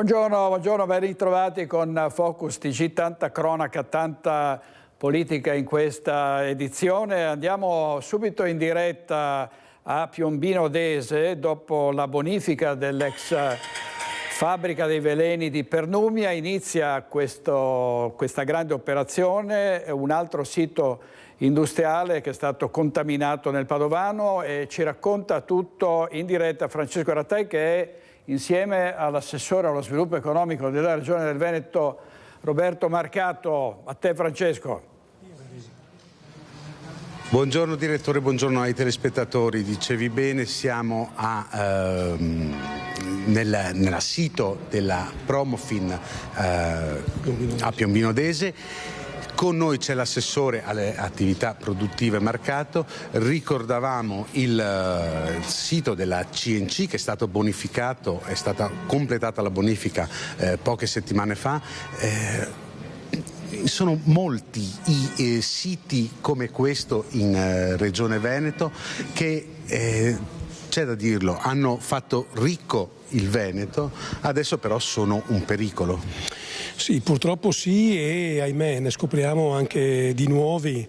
Buongiorno, buongiorno, ben ritrovati con Focus TG, tanta cronaca, tanta politica in questa edizione. Andiamo subito in diretta a Piombino Dese dopo la bonifica dell'ex fabbrica dei veleni di Pernumia. Inizia questa grande operazione, un altro sito industriale che è stato contaminato nel Padovano, e ci racconta tutto in diretta Francesco Rattai, che è insieme all'assessore allo sviluppo economico della Regione del Veneto, Roberto Marcato. A te Francesco. Buongiorno direttore, buongiorno ai telespettatori. Dicevi bene, siamo nel sito della Promofin a Piombino Dese. Con noi c'è l'assessore alle attività produttive Marcato. Ricordavamo il sito della CNC che è stato bonificato, è stata completata la bonifica poche settimane fa. Sono molti i siti come questo in Regione Veneto che, c'è da dirlo, hanno fatto ricco il Veneto, adesso però sono un pericolo. Sì, purtroppo sì, e ahimè ne scopriamo anche di nuovi,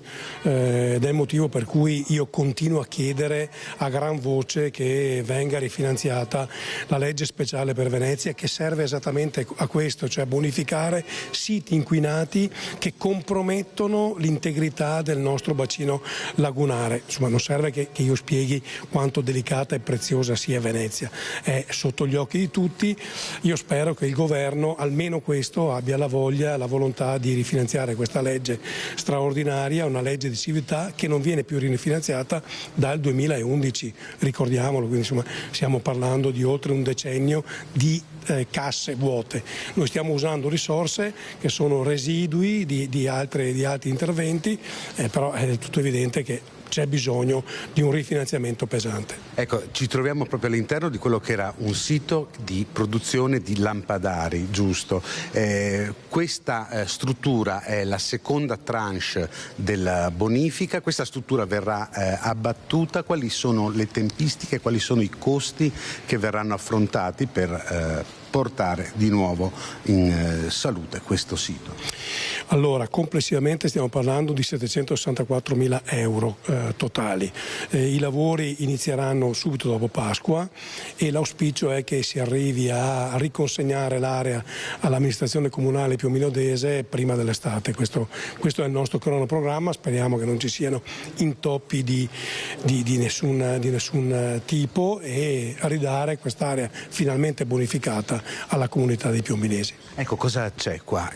ed è il motivo per cui io continuo a chiedere a gran voce che venga rifinanziata la legge speciale per Venezia, che serve esattamente a questo, cioè a bonificare siti inquinati che compromettono l'integrità del nostro bacino lagunare. Insomma, non serve che io spieghi quanto delicata e preziosa sia Venezia, è sotto gli occhi di tutti. Io spero che il governo almeno questo abbia la voglia, la volontà di rifinanziare questa legge straordinaria, una legge di civiltà che non viene più rifinanziata dal 2011, ricordiamolo, quindi insomma stiamo parlando di oltre un decennio di casse vuote. Noi stiamo usando risorse che sono residui di altri interventi, però è del tutto evidente che c'è bisogno di un rifinanziamento pesante. Ecco, ci troviamo proprio all'interno di quello che era un sito di produzione di lampadari, giusto? Questa struttura è la seconda tranche della bonifica. Questa struttura verrà abbattuta. Quali sono le tempistiche, quali sono i costi che verranno affrontati per portare di nuovo in salute questo sito? Allora, complessivamente stiamo parlando di 764.000 euro totali. I lavori inizieranno subito dopo Pasqua e l'auspicio è che si arrivi a riconsegnare l'area all'amministrazione comunale Piombino Dese prima dell'estate. Questo è il nostro cronoprogramma, speriamo che non ci siano intoppi di nessun tipo, e a ridare quest'area finalmente bonificata alla comunità dei piombinesi. Ecco, cosa c'è qua?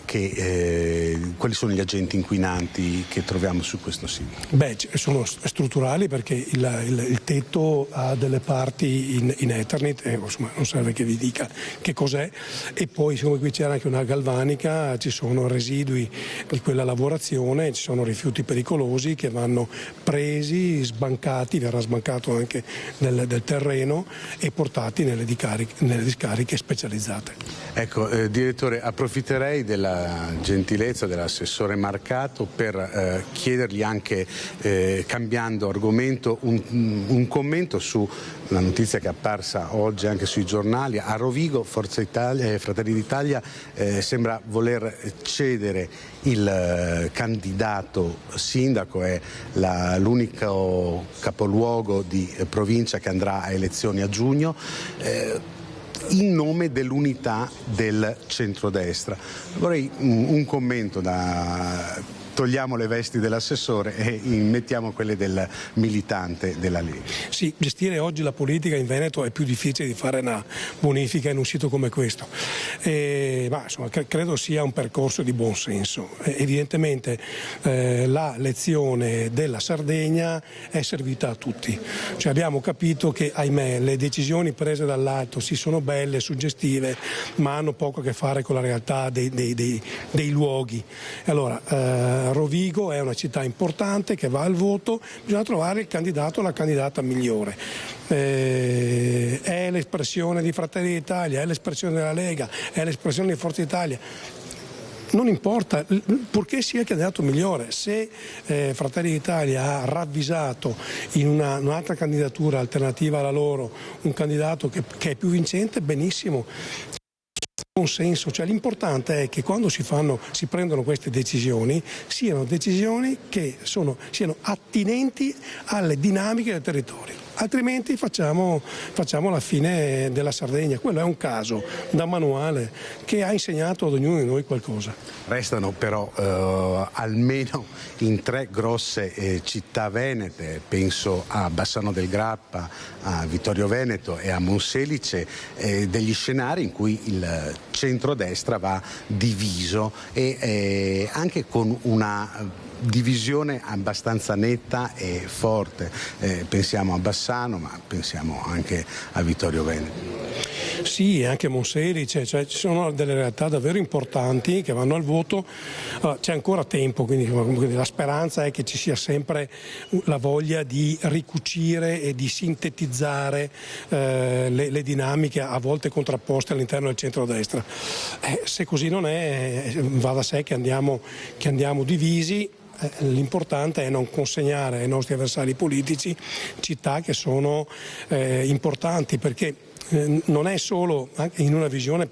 Quali sono gli agenti inquinanti che troviamo su questo sito? Beh, sono strutturali, perché il tetto ha delle parti in Eternit, insomma non serve che vi dica che cos'è, e poi siccome qui c'era anche una galvanica, ci sono residui di quella lavorazione, ci sono rifiuti pericolosi che vanno presi, sbancati, verrà sbancato anche del terreno e portati nelle discariche specializzate. Ecco, direttore, approfitterei della gentilezza dell'assessore Marcato per chiedergli anche, cambiando argomento, un commento su una notizia che è apparsa oggi anche sui giornali. A Rovigo Forza Italia, Fratelli d'Italia sembra voler cedere il candidato sindaco, è l'unico capoluogo di provincia che andrà a elezioni a giugno, in nome dell'unità del centrodestra. Vorrei un commento togliamo le vesti dell'assessore e mettiamo quelle del militante della Lega. Sì, gestire oggi la politica in Veneto è più difficile di fare una bonifica in un sito come questo, ma insomma, credo sia un percorso di buon senso. Evidentemente la lezione della Sardegna è servita a tutti, cioè, abbiamo capito che ahimè le decisioni prese dall'alto sì sono belle, suggestive, ma hanno poco a che fare con la realtà dei luoghi. Allora, Rovigo è una città importante che va al voto, bisogna trovare il candidato o la candidata migliore. È l'espressione di Fratelli d'Italia, è l'espressione della Lega, è l'espressione di Forza Italia. Non importa, purché sia il candidato migliore. Se Fratelli d'Italia ha ravvisato in un'altra candidatura alternativa alla loro un candidato che è più vincente, benissimo. consenso, cioè l'importante è che quando si prendono queste decisioni siano decisioni che siano attinenti alle dinamiche del territorio, altrimenti facciamo la fine della Sardegna. Quello è un caso da manuale che ha insegnato ad ognuno di noi qualcosa. Restano però almeno in 3 grosse città venete, penso a Bassano del Grappa, a Vittorio Veneto e a Monselice, degli scenari in cui il centrodestra va diviso e anche con una divisione abbastanza netta e forte. Pensiamo a Bassano, ma pensiamo anche a Vittorio Veneto. Sì, anche Monselice, cioè ci sono delle realtà davvero importanti che vanno al voto. C'è ancora tempo, quindi la speranza è che ci sia sempre la voglia di ricucire e di sintetizzare le dinamiche a volte contrapposte all'interno del centrodestra. Se così non è, va da sé che andiamo divisi. L'importante è non consegnare ai nostri avversari politici città che sono importanti, perché non è solo, anche in una visione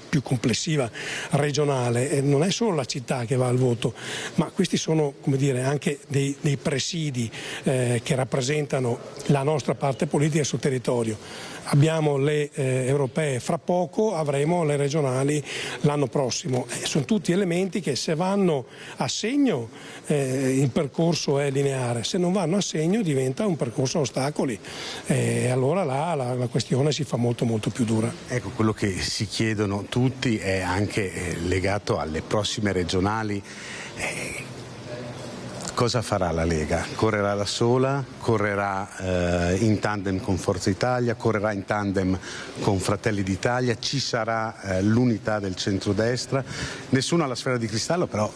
più complessiva regionale, non è solo la città che va al voto, ma questi sono, come dire, anche dei presidi che rappresentano la nostra parte politica sul territorio. Abbiamo le europee fra poco, avremo le regionali l'anno prossimo. Sono tutti elementi che, se vanno a segno, il percorso è lineare, se non vanno a segno diventa un percorso a ostacoli, allora là la questione si fa molto molto più dura. Ecco, quello che si chiedono tutti è anche legato alle prossime regionali. Cosa farà la Lega? Correrà da sola? Correrà in tandem con Forza Italia? Correrà in tandem con Fratelli d'Italia? Ci sarà l'unità del centrodestra? Nessuno ha la sfera di cristallo, però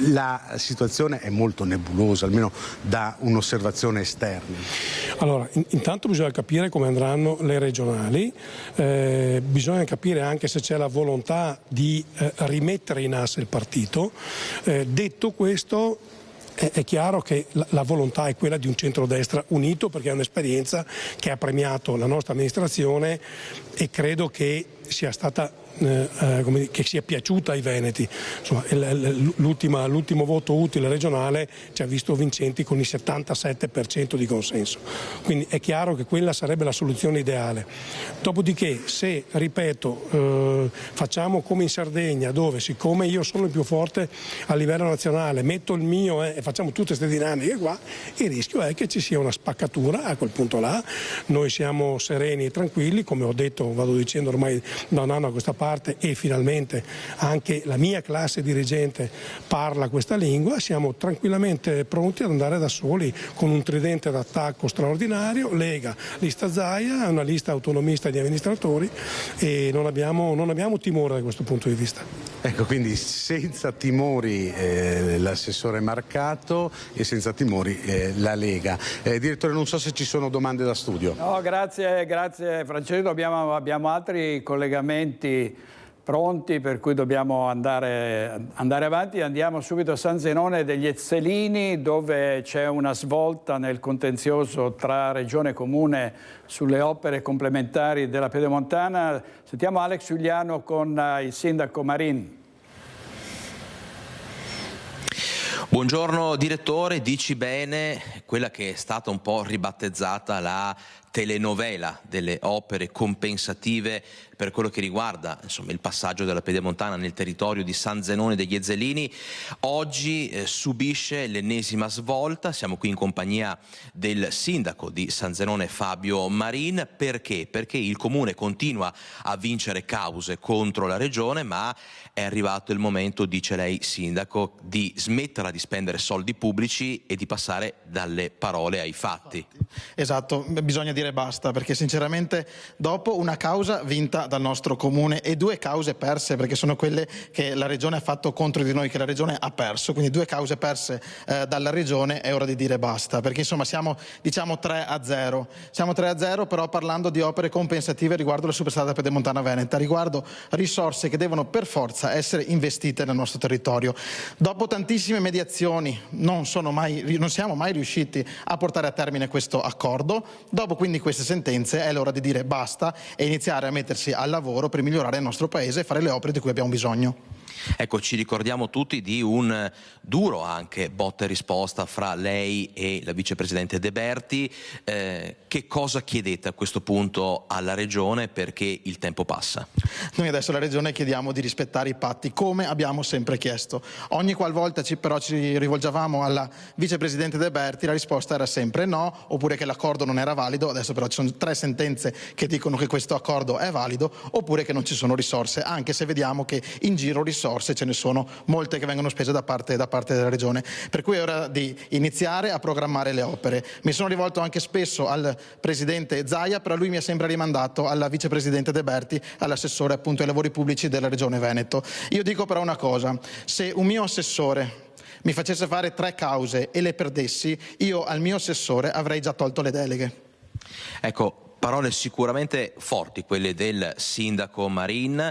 la situazione è molto nebulosa, almeno da un'osservazione esterna. Allora, intanto bisogna capire come andranno le regionali, bisogna capire anche se c'è la volontà di rimettere in asse il partito. Detto questo, è chiaro che la volontà è quella di un centrodestra unito, perché è un'esperienza che ha premiato la nostra amministrazione e credo che sia stata che sia piaciuta ai veneti. Insomma, l'ultimo voto utile regionale ci ha visto vincenti con il 77% di consenso, quindi è chiaro che quella sarebbe la soluzione ideale. Dopodiché, se, ripeto, facciamo come in Sardegna, dove siccome io sono il più forte a livello nazionale, metto il mio e facciamo tutte queste dinamiche qua, il rischio è che ci sia una spaccatura. A quel punto là noi siamo sereni e tranquilli, come ho detto, vado dicendo ormai da un anno a questa parte, e finalmente anche la mia classe dirigente parla questa lingua. Siamo tranquillamente pronti ad andare da soli con un tridente d'attacco straordinario: Lega, lista Zaia, una lista autonomista di amministratori, e non abbiamo timore da questo punto di vista. Ecco, quindi senza timori l'assessore Marcato e senza timori la Lega. Direttore, non so se ci sono domande da studio. No, grazie Francesco, abbiamo altri collegamenti pronti, per cui dobbiamo andare avanti. Andiamo subito a San Zenone degli Ezzelini, dove c'è una svolta nel contenzioso tra Regione e Comune sulle opere complementari della Pedemontana. Sentiamo Alex Giuliano con il sindaco Marin. Buongiorno direttore, dici bene, quella che è stata un po' ribattezzata la telenovela delle opere compensative per quello che riguarda il passaggio della Pedemontana nel territorio di San Zenone degli Ezzelini, oggi subisce l'ennesima svolta. Siamo qui in compagnia del sindaco di San Zenone Fabio Marin. Perché? Perché il comune continua a vincere cause contro la regione, ma è arrivato il momento, dice lei sindaco, di smetterla di spendere soldi pubblici e di passare dalle parole ai fatti. Esatto, bisogna dire basta, perché sinceramente dopo una causa vinta dal nostro comune e 2 cause perse, perché sono quelle che la regione ha fatto contro di noi, che la regione ha perso, quindi 2 cause perse dalla regione, è ora di dire basta, perché insomma siamo 3-0. Siamo 3-0, però parlando di opere compensative riguardo la superstrada Pedemontana Veneta, riguardo risorse che devono per forza essere investite nel nostro territorio. Dopo tantissime mediazioni non siamo mai riusciti a portare a termine questo accordo. Dopo 15 quindi queste sentenze è l'ora di dire basta e iniziare a mettersi al lavoro per migliorare il nostro paese e fare le opere di cui abbiamo bisogno. Ecco, ci ricordiamo tutti di un duro anche botta e risposta fra lei e la vicepresidente De Berti. Che cosa chiedete a questo punto alla Regione, perché il tempo passa? Noi adesso alla Regione chiediamo di rispettare i patti, come abbiamo sempre chiesto. Ogni qualvolta però ci rivolgevamo alla vicepresidente De Berti, la risposta era sempre no, oppure che l'accordo non era valido. Adesso però ci sono 3 sentenze che dicono che questo accordo è valido, oppure che non ci sono risorse, anche se vediamo che in giro risorse ce ne sono molte che vengono spese da parte della Regione. Per cui è ora di iniziare a programmare le opere. Mi sono rivolto anche spesso al presidente Zaia, però lui mi ha sempre rimandato alla vicepresidente De Berti, all'assessore appunto ai lavori pubblici della Regione Veneto. Io dico però una cosa: se un mio assessore mi facesse fare 3 cause e le perdessi, io al mio assessore avrei già tolto le deleghe. Ecco, parole sicuramente forti quelle del sindaco Marin,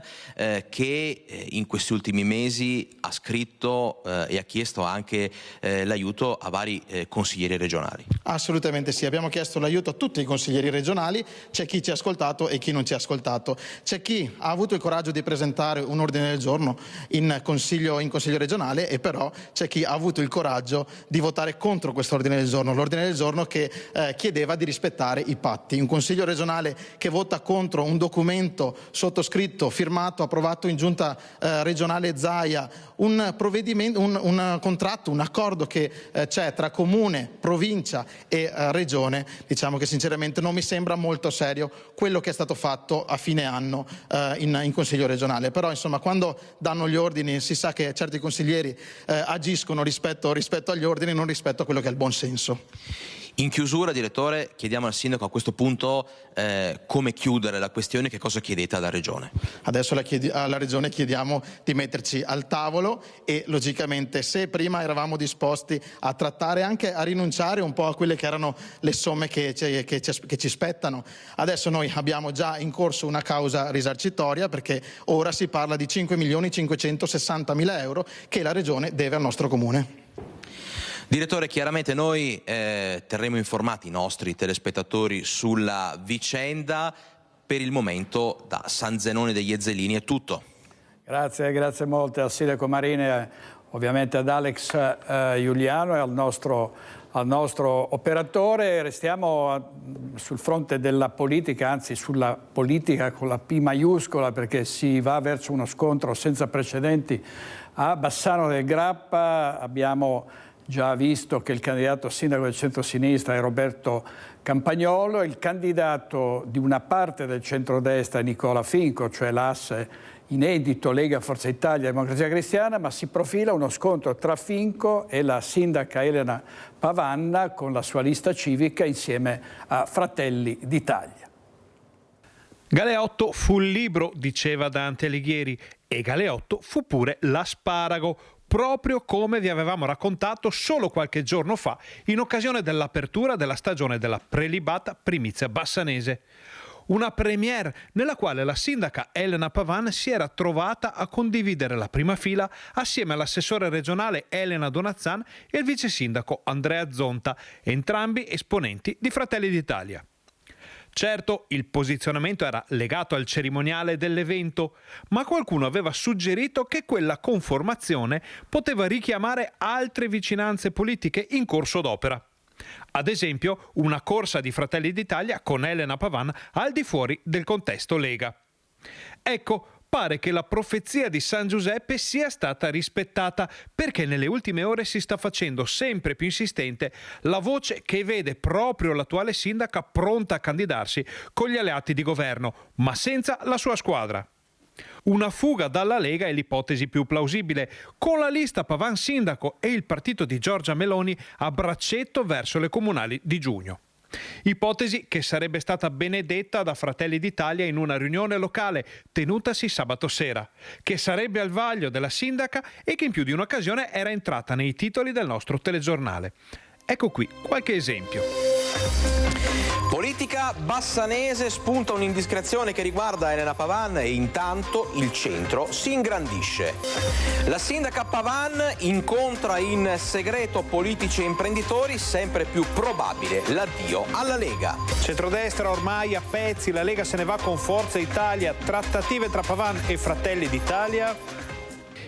che in questi ultimi mesi ha scritto e ha chiesto anche l'aiuto a vari consiglieri regionali. Assolutamente sì, abbiamo chiesto l'aiuto a tutti i consiglieri regionali, c'è chi ci ha ascoltato e chi non ci ha ascoltato. C'è chi ha avuto il coraggio di presentare un ordine del giorno in consiglio regionale, e però c'è chi ha avuto il coraggio di votare contro questo ordine del giorno, l'ordine del giorno che chiedeva di rispettare i patti. Un consiglio regionale che vota contro un documento sottoscritto, firmato, approvato in giunta regionale Zaia, un provvedimento, un contratto, un accordo che c'è tra comune, provincia e regione. Diciamo che sinceramente non mi sembra molto serio quello che è stato fatto a fine anno in consiglio regionale. Però insomma, quando danno gli ordini si sa che certi consiglieri agiscono rispetto agli ordini, non rispetto a quello che è il buon senso. In chiusura, direttore, chiediamo al sindaco a questo punto come chiudere la questione, che cosa chiedete alla Regione? Adesso alla Regione chiediamo di metterci al tavolo e logicamente, se prima eravamo disposti a trattare, anche a rinunciare un po' a quelle che erano le somme che ci spettano, adesso noi abbiamo già in corso una causa risarcitoria, perché ora si parla di 5.560.000 euro che la Regione deve al nostro comune. Direttore, chiaramente noi terremo informati i nostri telespettatori sulla vicenda. Per il momento da San Zenone degli Ezzelini è tutto. Grazie molte al sindaco Marin, ovviamente ad Alex Giuliano e al nostro operatore. Restiamo sul fronte della politica, anzi sulla politica con la P maiuscola, perché si va verso uno scontro senza precedenti a Bassano del Grappa. Abbiamo già visto che il candidato sindaco del centro-sinistra è Roberto Campagnolo, il candidato di una parte del centrodestra è Nicola Finco, cioè l'asse inedito Lega, Forza Italia, Democrazia Cristiana, ma si profila uno scontro tra Finco e la sindaca Elena Pavanna con la sua lista civica insieme a Fratelli d'Italia. Galeotto fu il libro, diceva Dante Alighieri, e Galeotto fu pure l'asparago, proprio come vi avevamo raccontato solo qualche giorno fa in occasione dell'apertura della stagione della prelibata primizia bassanese. Una premiere nella quale la sindaca Elena Pavan si era trovata a condividere la prima fila assieme all'assessore regionale Elena Donazzan e il vice sindaco Andrea Zonta, entrambi esponenti di Fratelli d'Italia. Certo, il posizionamento era legato al cerimoniale dell'evento, ma qualcuno aveva suggerito che quella conformazione poteva richiamare altre vicinanze politiche in corso d'opera. Ad esempio, una corsa di Fratelli d'Italia con Elena Pavan al di fuori del contesto Lega. Ecco, pare che la profezia di San Giuseppe sia stata rispettata, perché nelle ultime ore si sta facendo sempre più insistente la voce che vede proprio l'attuale sindaca pronta a candidarsi con gli alleati di governo, ma senza la sua squadra. Una fuga dalla Lega è l'ipotesi più plausibile, con la lista Pavan sindaco e il partito di Giorgia Meloni a braccetto verso le comunali di giugno. Ipotesi che sarebbe stata benedetta da Fratelli d'Italia in una riunione locale tenutasi sabato sera, che sarebbe al vaglio della sindaca e che in più di un'occasione era entrata nei titoli del nostro telegiornale. Ecco qui qualche esempio. Politica bassanese, spunta un'indiscrezione che riguarda Elena Pavan e intanto il centro si ingrandisce. La sindaca Pavan incontra in segreto politici e imprenditori, sempre più probabile l'addio alla Lega. Centrodestra ormai a pezzi, la Lega se ne va con Forza Italia, trattative tra Pavan e Fratelli d'Italia.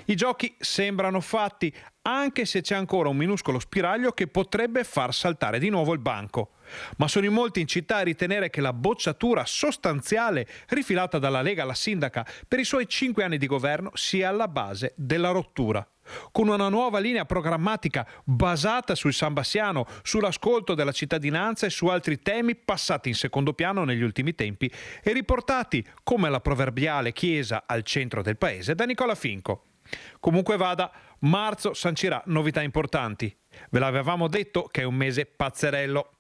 I giochi sembrano fatti, anche se c'è ancora un minuscolo spiraglio che potrebbe far saltare di nuovo il banco. Ma sono in molti in città a ritenere che la bocciatura sostanziale rifilata dalla Lega alla sindaca per i suoi 5 anni di governo sia alla base della rottura. Con una nuova linea programmatica basata sul sambassiano, sull'ascolto della cittadinanza e su altri temi passati in secondo piano negli ultimi tempi e riportati, come la proverbiale chiesa al centro del paese, da Nicola Finco. Comunque vada, marzo sancirà novità importanti. Ve l'avevamo detto che è un mese pazzerello.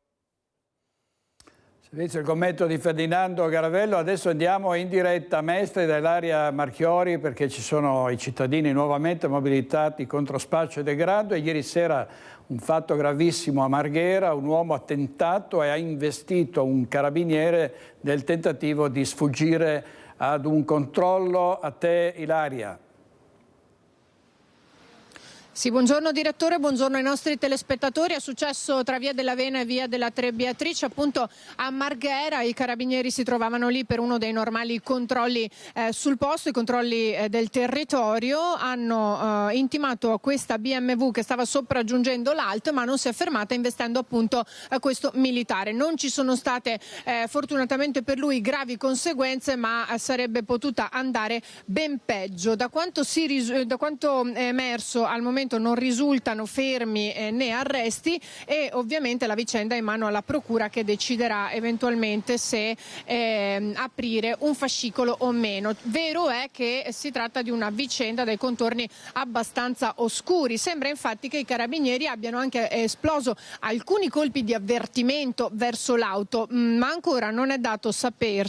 Servizio il commento di Ferdinando Garavello. Adesso andiamo in diretta a Mestre dall'area Marchiori perché ci sono i cittadini nuovamente mobilitati contro spaccio e degrado e ieri sera un fatto gravissimo a Marghera, un uomo ha tentato e ha investito un carabiniere nel tentativo di sfuggire ad un controllo. A te Ilaria. Sì, buongiorno direttore, buongiorno ai nostri telespettatori. È successo tra Via della Vena e Via della Tre Beatrici, appunto a Marghera. I carabinieri si trovavano lì per uno dei normali controlli sul posto, i controlli del territorio. Hanno intimato a questa BMW che stava sopraggiungendo l'Alto, ma non si è fermata, investendo appunto questo militare. Non ci sono state fortunatamente per lui gravi conseguenze, ma sarebbe potuta andare ben peggio. Da quanto è emerso al momento non risultano fermi né arresti e ovviamente la vicenda è in mano alla procura che deciderà eventualmente se aprire un fascicolo o meno. Vero è che si tratta di una vicenda dai contorni abbastanza oscuri. Sembra infatti che i carabinieri abbiano anche esploso alcuni colpi di avvertimento verso l'auto, ma ancora non è dato sapere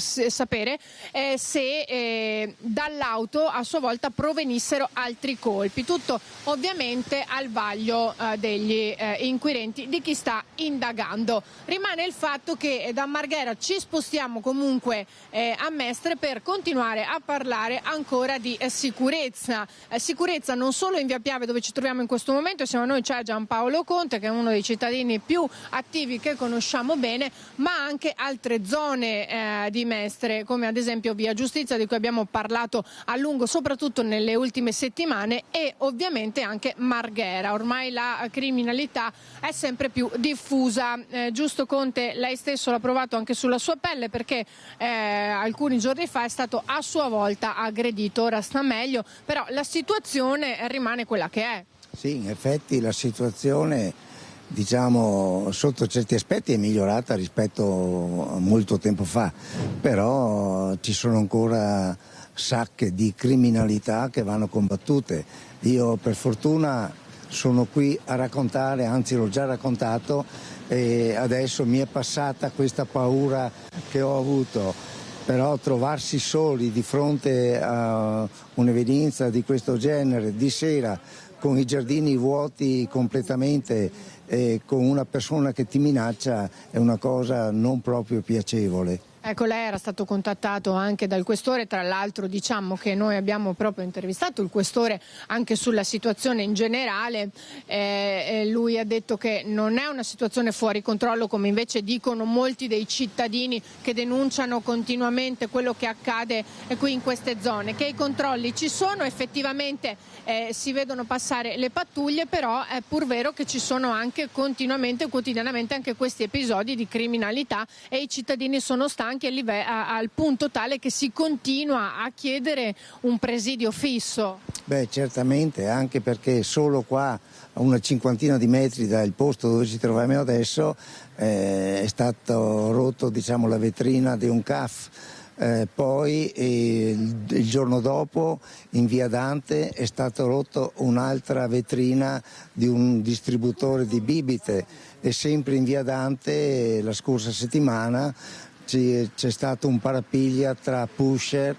se dall'auto a sua volta provenissero altri colpi. Tutto ovviamente al vaglio degli inquirenti, di chi sta indagando. Rimane il fatto che da Marghera ci spostiamo comunque a Mestre per continuare a parlare ancora di sicurezza. Sicurezza non solo in Via Piave dove ci troviamo in questo momento, insieme a noi c'è Giampaolo Conte che è uno dei cittadini più attivi che conosciamo bene, ma anche altre zone di Mestre come ad esempio Via Giustizia di cui abbiamo parlato a lungo soprattutto nelle ultime settimane e ovviamente anche Marghera. Ormai la criminalità è sempre più diffusa. Giusto Conte, lei stesso l'ha provato anche sulla sua pelle perché alcuni giorni fa è stato a sua volta aggredito, ora sta meglio, però la situazione rimane quella che è. Sì, in effetti la situazione diciamo sotto certi aspetti è migliorata rispetto a molto tempo fa, però ci sono ancora sacche di criminalità che vanno combattute. Io per fortuna sono qui a raccontare, anzi l'ho già raccontato e adesso mi è passata questa paura che ho avuto, però trovarsi soli di fronte a un'evenienza di questo genere di sera con i giardini vuoti completamente e con una persona che ti minaccia è una cosa non proprio piacevole. Ecco, lei era stato contattato anche dal questore, tra l'altro diciamo che noi abbiamo proprio intervistato il questore anche sulla situazione in generale, lui ha detto che non è una situazione fuori controllo come invece dicono molti dei cittadini che denunciano continuamente quello che accade qui in queste zone, che i controlli ci sono, effettivamente si vedono passare le pattuglie, però è pur vero che ci sono anche continuamente, quotidianamente anche questi episodi di criminalità e i cittadini sono stanchi al punto tale che si continua a chiedere un presidio fisso. Beh, certamente, anche perché solo qua a una cinquantina di metri dal posto dove ci troviamo adesso è stato rotto diciamo la vetrina di un CAF. Poi il giorno dopo in via Dante è stato rotto un'altra vetrina di un distributore di bibite e sempre in via Dante la scorsa settimana c'è stato un parapiglia tra pusher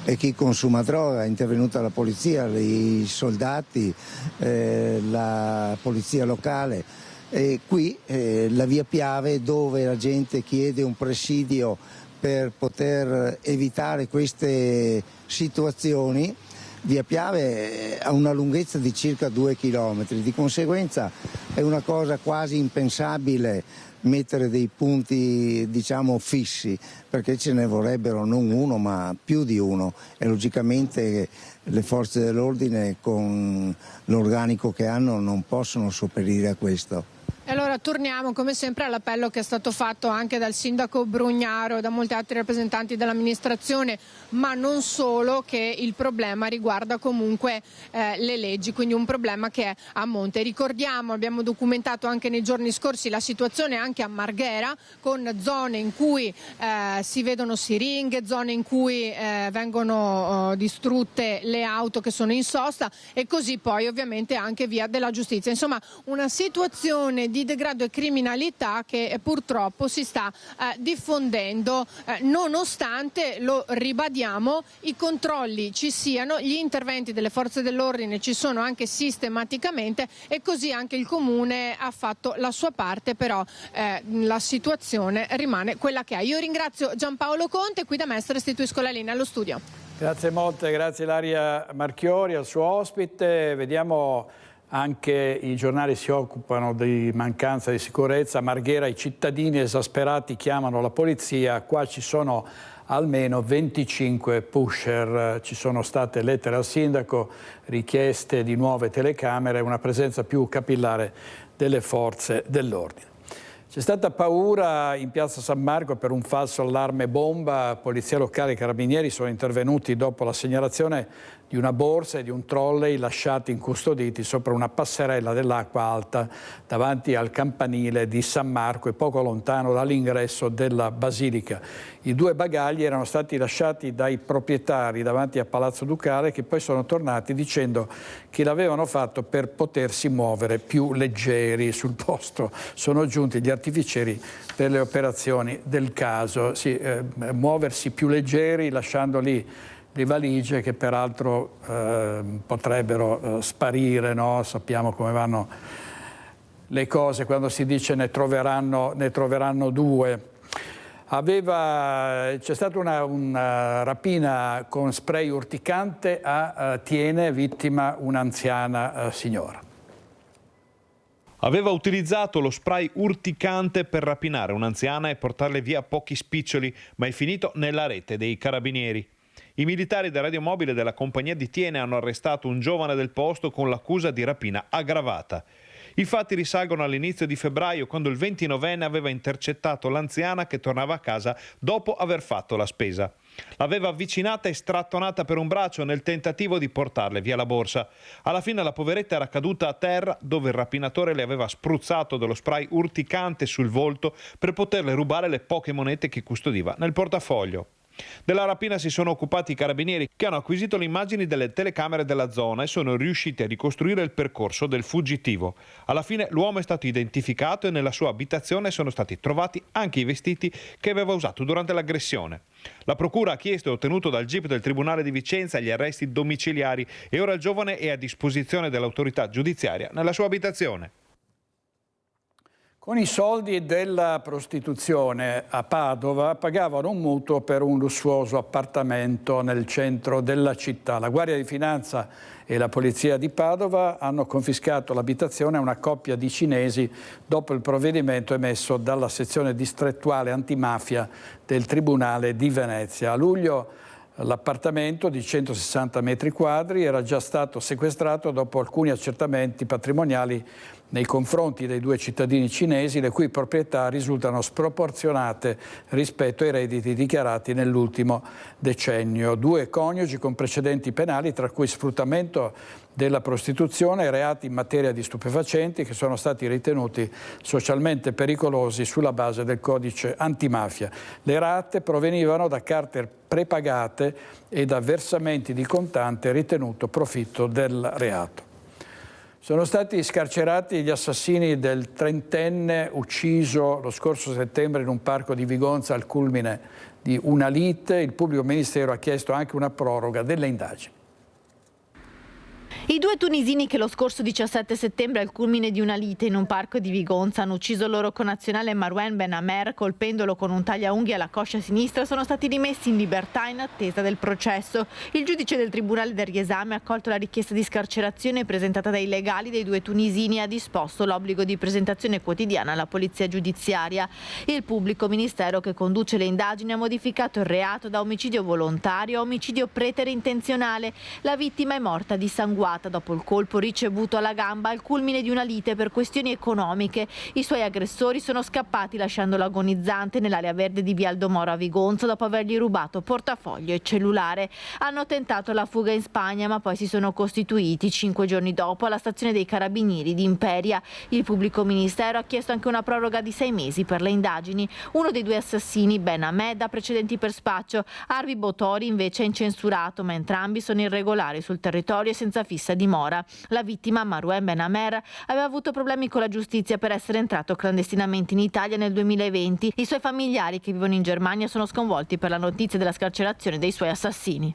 e chi consuma droga. È intervenuta la polizia, i soldati, la polizia locale. E qui la via Piave, dove la gente chiede un presidio per poter evitare queste situazioni. Via Piave ha una lunghezza di circa 2 chilometri, di conseguenza è una cosa quasi impensabile mettere dei punti, diciamo, fissi, perché ce ne vorrebbero non uno ma più di uno, e logicamente le forze dell'ordine con l'organico che hanno non possono sopperire a questo. E allora torniamo come sempre all'appello che è stato fatto anche dal sindaco Brugnaro e da molti altri rappresentanti dell'amministrazione, ma non solo, che il problema riguarda comunque le leggi, quindi un problema che è a monte. Ricordiamo, abbiamo documentato anche nei giorni scorsi la situazione anche a Marghera, con zone in cui si vedono siringhe, zone in cui vengono distrutte le auto che sono in sosta, e così poi ovviamente anche via della giustizia. Insomma, una situazione di degrado e criminalità che purtroppo si sta diffondendo, nonostante, lo ribadiamo, i controlli ci siano, gli interventi delle forze dell'ordine ci sono anche sistematicamente, e così anche il Comune ha fatto la sua parte, però la situazione rimane quella che è. Io ringrazio Giampaolo Conte, qui da Mestre restituisco la linea allo studio. Grazie molte, grazie Ilaria Marchiori, al suo ospite. Vediamo, anche i giornali si occupano di mancanza di sicurezza. A Marghera i cittadini esasperati chiamano la polizia, qua ci sono almeno 25 pusher, ci sono state lettere al sindaco, richieste di nuove telecamere, una presenza più capillare delle forze dell'ordine. C'è stata paura in piazza San Marco per un falso allarme bomba. Polizia locale e carabinieri sono intervenuti dopo la segnalazione di una borsa e di un trolley lasciati incustoditi sopra una passerella dell'Acqua Alta davanti al campanile di San Marco e poco lontano dall'ingresso della basilica. I 2 bagagli erano stati lasciati dai proprietari davanti a Palazzo Ducale, che poi sono tornati dicendo che l'avevano fatto per potersi muovere più leggeri. Sul posto sono giunti gli artificieri per le operazioni del caso. Sì, muoversi più leggeri lasciando lì le valigie che peraltro potrebbero sparire, no? Sappiamo come vanno le cose quando si dice ne troveranno 2. C'è stata una rapina con spray urticante a Thiene, vittima un'anziana signora. Aveva utilizzato lo spray urticante per rapinare un'anziana e portarle via pochi spiccioli, ma è finito nella rete dei carabinieri. I militari del radiomobile della compagnia di Thiene hanno arrestato un giovane del posto con l'accusa di rapina aggravata. I fatti risalgono all'inizio di febbraio, quando il 29enne aveva intercettato l'anziana che tornava a casa dopo aver fatto la spesa. L'aveva avvicinata e strattonata per un braccio nel tentativo di portarle via la borsa. Alla fine la poveretta era caduta a terra, dove il rapinatore le aveva spruzzato dello spray urticante sul volto per poterle rubare le poche monete che custodiva nel portafoglio. Della rapina si sono occupati i carabinieri, che hanno acquisito le immagini delle telecamere della zona e sono riusciti a ricostruire il percorso del fuggitivo. Alla fine l'uomo è stato identificato e nella sua abitazione sono stati trovati anche i vestiti che aveva usato durante l'aggressione. La procura ha chiesto e ottenuto dal GIP del Tribunale di Vicenza gli arresti domiciliari e ora il giovane è a disposizione dell'autorità giudiziaria nella sua abitazione. Con i soldi della prostituzione a Padova pagavano un mutuo per un lussuoso appartamento nel centro della città. La Guardia di Finanza e la Polizia di Padova hanno confiscato l'abitazione a una coppia di cinesi dopo il provvedimento emesso dalla sezione distrettuale antimafia del Tribunale di Venezia. A luglio l'appartamento di 160 metri quadri era già stato sequestrato dopo alcuni accertamenti patrimoniali nei confronti dei 2 cittadini cinesi, le cui proprietà risultano sproporzionate rispetto ai redditi dichiarati nell'ultimo decennio. 2 coniugi con precedenti penali, tra cui sfruttamento della prostituzione e reati in materia di stupefacenti, che sono stati ritenuti socialmente pericolosi sulla base del codice antimafia. Le rate provenivano da carte prepagate e da versamenti di contante ritenuto profitto del reato. Sono stati scarcerati gli assassini del 30enne ucciso lo scorso settembre in un parco di Vigonza al culmine di una lite. Il pubblico ministero ha chiesto anche una proroga delle indagini. I due tunisini che lo scorso 17 settembre al culmine di una lite in un parco di Vigonza hanno ucciso il loro connazionale Marouane Ben Amer colpendolo con un tagliaunghie alla coscia sinistra sono stati rimessi in libertà in attesa del processo. Il giudice del Tribunale del Riesame ha accolto la richiesta di scarcerazione presentata dai legali dei due tunisini e ha disposto l'obbligo di presentazione quotidiana alla polizia giudiziaria. Il pubblico ministero che conduce le indagini ha modificato il reato da omicidio volontario a omicidio preterintenzionale. La vittima è morta dissanguata dopo il colpo ricevuto alla gamba al culmine di una lite per questioni economiche. I suoi aggressori sono scappati lasciandolo agonizzante nell'area verde di Via Aldomoro a Vigonza dopo avergli rubato portafoglio e cellulare. Hanno tentato la fuga in Spagna ma poi si sono costituiti 5 giorni dopo alla stazione dei Carabinieri di Imperia. Il pubblico ministero ha chiesto anche una proroga di 6 mesi per le indagini. Uno dei due assassini, Ben Ahmed, ha precedenti per spaccio. Arvi Botori invece è incensurato, ma entrambi sono irregolari sul territorio e senza fissa dimora. La vittima, Marouane Ben Amer, aveva avuto problemi con la giustizia per essere entrato clandestinamente in Italia nel 2020. I suoi familiari che vivono in Germania sono sconvolti per la notizia della scarcerazione dei suoi assassini.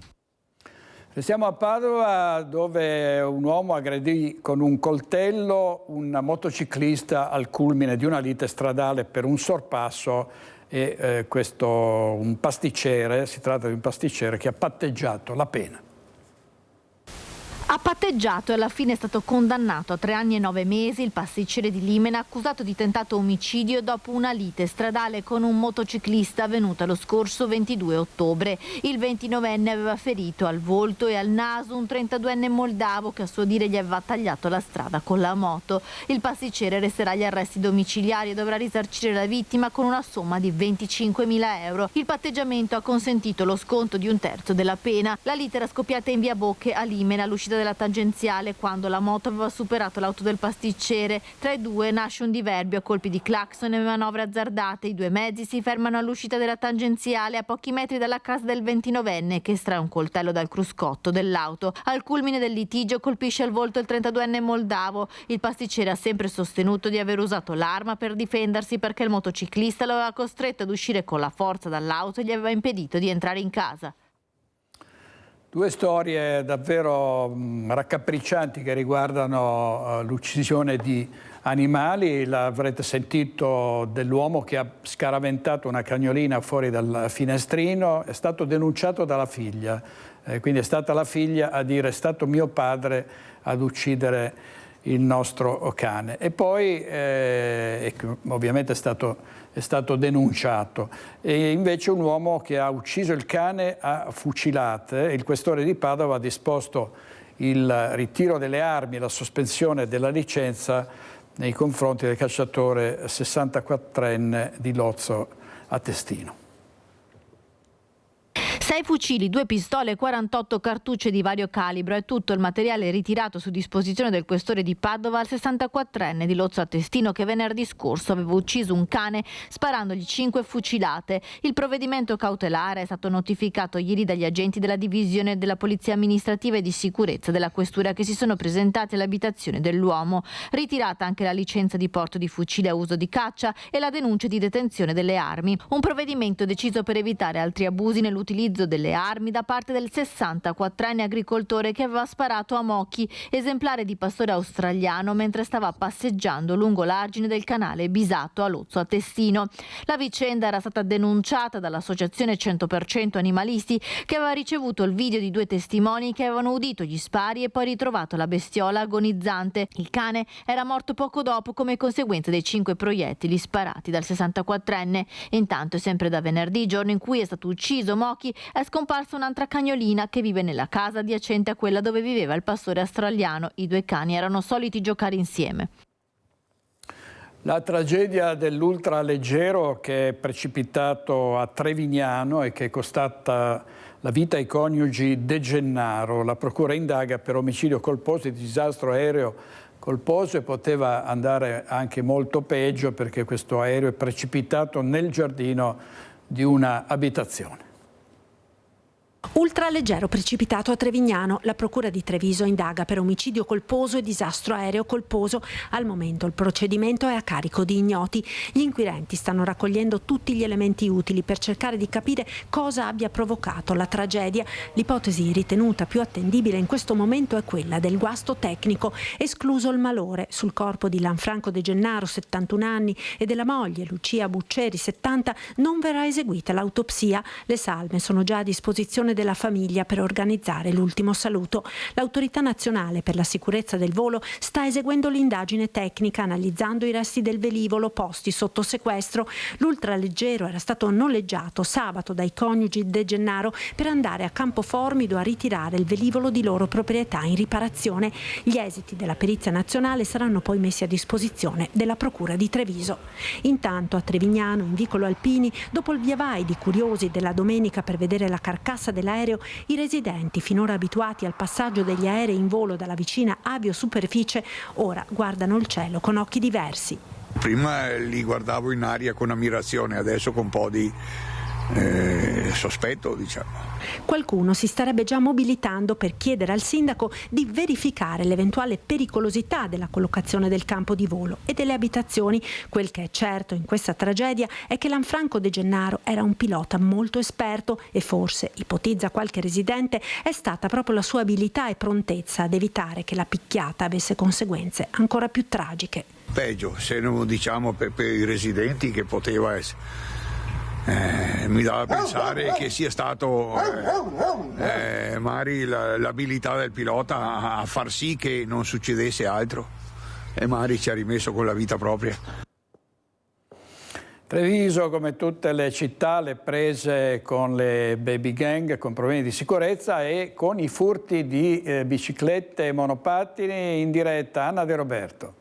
Restiamo a Padova dove un uomo aggredì con un coltello un motociclista al culmine di una lite stradale per un sorpasso e un pasticcere, si tratta di un pasticcere che ha patteggiato la pena. Ha patteggiato e alla fine è stato condannato a 3 anni e 9 mesi il pasticcere di Limena accusato di tentato omicidio dopo una lite stradale con un motociclista avvenuta lo scorso 22 ottobre. Il 29enne aveva ferito al volto e al naso un 32enne moldavo che a suo dire gli aveva tagliato la strada con la moto. Il pasticcere resterà agli arresti domiciliari e dovrà risarcire la vittima con una somma di 25.000 euro. Il patteggiamento ha consentito lo sconto di 1/3 della pena. La lite era scoppiata in via Bocche a Limena all'uscita della tangenziale quando la moto aveva superato l'auto del pasticcere. Tra i due nasce un diverbio a colpi di clacson e manovre azzardate. I due mezzi si fermano all'uscita della tangenziale a pochi metri dalla casa del 29enne che estrae un coltello dal cruscotto dell'auto. Al culmine del litigio colpisce al volto il 32enne moldavo. Il pasticcere ha sempre sostenuto di aver usato l'arma per difendersi perché il motociclista lo aveva costretto ad uscire con la forza dall'auto e gli aveva impedito di entrare in casa. Due storie davvero raccapriccianti che riguardano l'uccisione di animali. L'avrete sentito dell'uomo che ha scaraventato una cagnolina fuori dal finestrino, è stato denunciato dalla figlia, quindi è stata la figlia a dire: è stato mio padre ad uccidere il nostro cane. E poi ovviamente è stato denunciato. E invece un uomo che ha ucciso il cane a fucilate. Il questore di Padova ha disposto il ritiro delle armi e la sospensione della licenza nei confronti del cacciatore 64enne di Lozzo a Testino. 6 fucili, 2 pistole e 48 cartucce di vario calibro è tutto il materiale ritirato su disposizione del questore di Padova al 64enne di Lozzo a Testino che venerdì scorso aveva ucciso un cane sparandogli 5 fucilate. Il provvedimento cautelare è stato notificato ieri dagli agenti della divisione della Polizia Amministrativa e di Sicurezza della Questura che si sono presentati all'abitazione dell'uomo. Ritirata anche la licenza di porto di fucile a uso di caccia e la denuncia di detenzione delle armi. Un provvedimento deciso per evitare altri abusi nell'utilizzo delle armi da parte del 64enne agricoltore che aveva sparato a Mochi, esemplare di pastore australiano, mentre stava passeggiando lungo l'argine del canale Bisato a Lozzo a Testino. La vicenda era stata denunciata dall'associazione 100% Animalisti che aveva ricevuto il video di 2 testimoni che avevano udito gli spari e poi ritrovato la bestiola agonizzante. Il cane era morto poco dopo come conseguenza dei 5 proiettili sparati dal 64enne. Intanto, sempre da venerdì, giorno in cui è stato ucciso Mochi, è scomparsa un'altra cagnolina che vive nella casa adiacente a quella dove viveva il pastore australiano. I 2 cani erano soliti giocare insieme. La tragedia dell'ultraleggero che è precipitato a Trevignano e che è costata la vita ai coniugi De Gennaro. La procura indaga per omicidio colposo e disastro aereo colposo e poteva andare anche molto peggio perché questo aereo è precipitato nel giardino di una abitazione. Ultraleggero precipitato a Trevignano. La procura di Treviso indaga per omicidio colposo e disastro aereo colposo. Al momento il procedimento è a carico di ignoti. Gli inquirenti stanno raccogliendo tutti gli elementi utili per cercare di capire cosa abbia provocato la tragedia. L'ipotesi ritenuta più attendibile in questo momento è quella del guasto tecnico, escluso il malore. Sul corpo di Lanfranco De Gennaro, 71 anni, e della moglie Lucia Bucceri, 70, non verrà eseguita l'autopsia. Le salme sono già a disposizione della famiglia per organizzare l'ultimo saluto. L'Autorità Nazionale per la Sicurezza del Volo sta eseguendo l'indagine tecnica, analizzando i resti del velivolo posti sotto sequestro. L'ultraleggero era stato noleggiato sabato dai coniugi De Gennaro per andare a Campoformido a ritirare il velivolo di loro proprietà in riparazione. Gli esiti della perizia nazionale saranno poi messi a disposizione della Procura di Treviso. Intanto a Trevignano, in Vicolo Alpini, dopo il viavai di curiosi della domenica per vedere la carcassa dell'aereo, i residenti, finora abituati al passaggio degli aerei in volo dalla vicina aviosuperficie, ora guardano il cielo con occhi diversi. Prima li guardavo in aria con ammirazione, adesso con un po' di sospetto, diciamo. Qualcuno si starebbe già mobilitando per chiedere al sindaco di verificare l'eventuale pericolosità della collocazione del campo di volo e delle abitazioni. Quel che è certo in questa tragedia è che Lanfranco De Gennaro era un pilota molto esperto e forse, ipotizza qualche residente, è stata proprio la sua abilità e prontezza ad evitare che la picchiata avesse conseguenze ancora più tragiche. Peggio, se non diciamo per i residenti, che poteva essere. Mi dà a pensare che sia stato magari l'abilità del pilota a far sì che non succedesse altro, e magari ci ha rimesso con la vita propria. Treviso, come tutte le città, le prese con le baby gang, con problemi di sicurezza e con i furti di biciclette e monopattini. In diretta Anna De Roberto.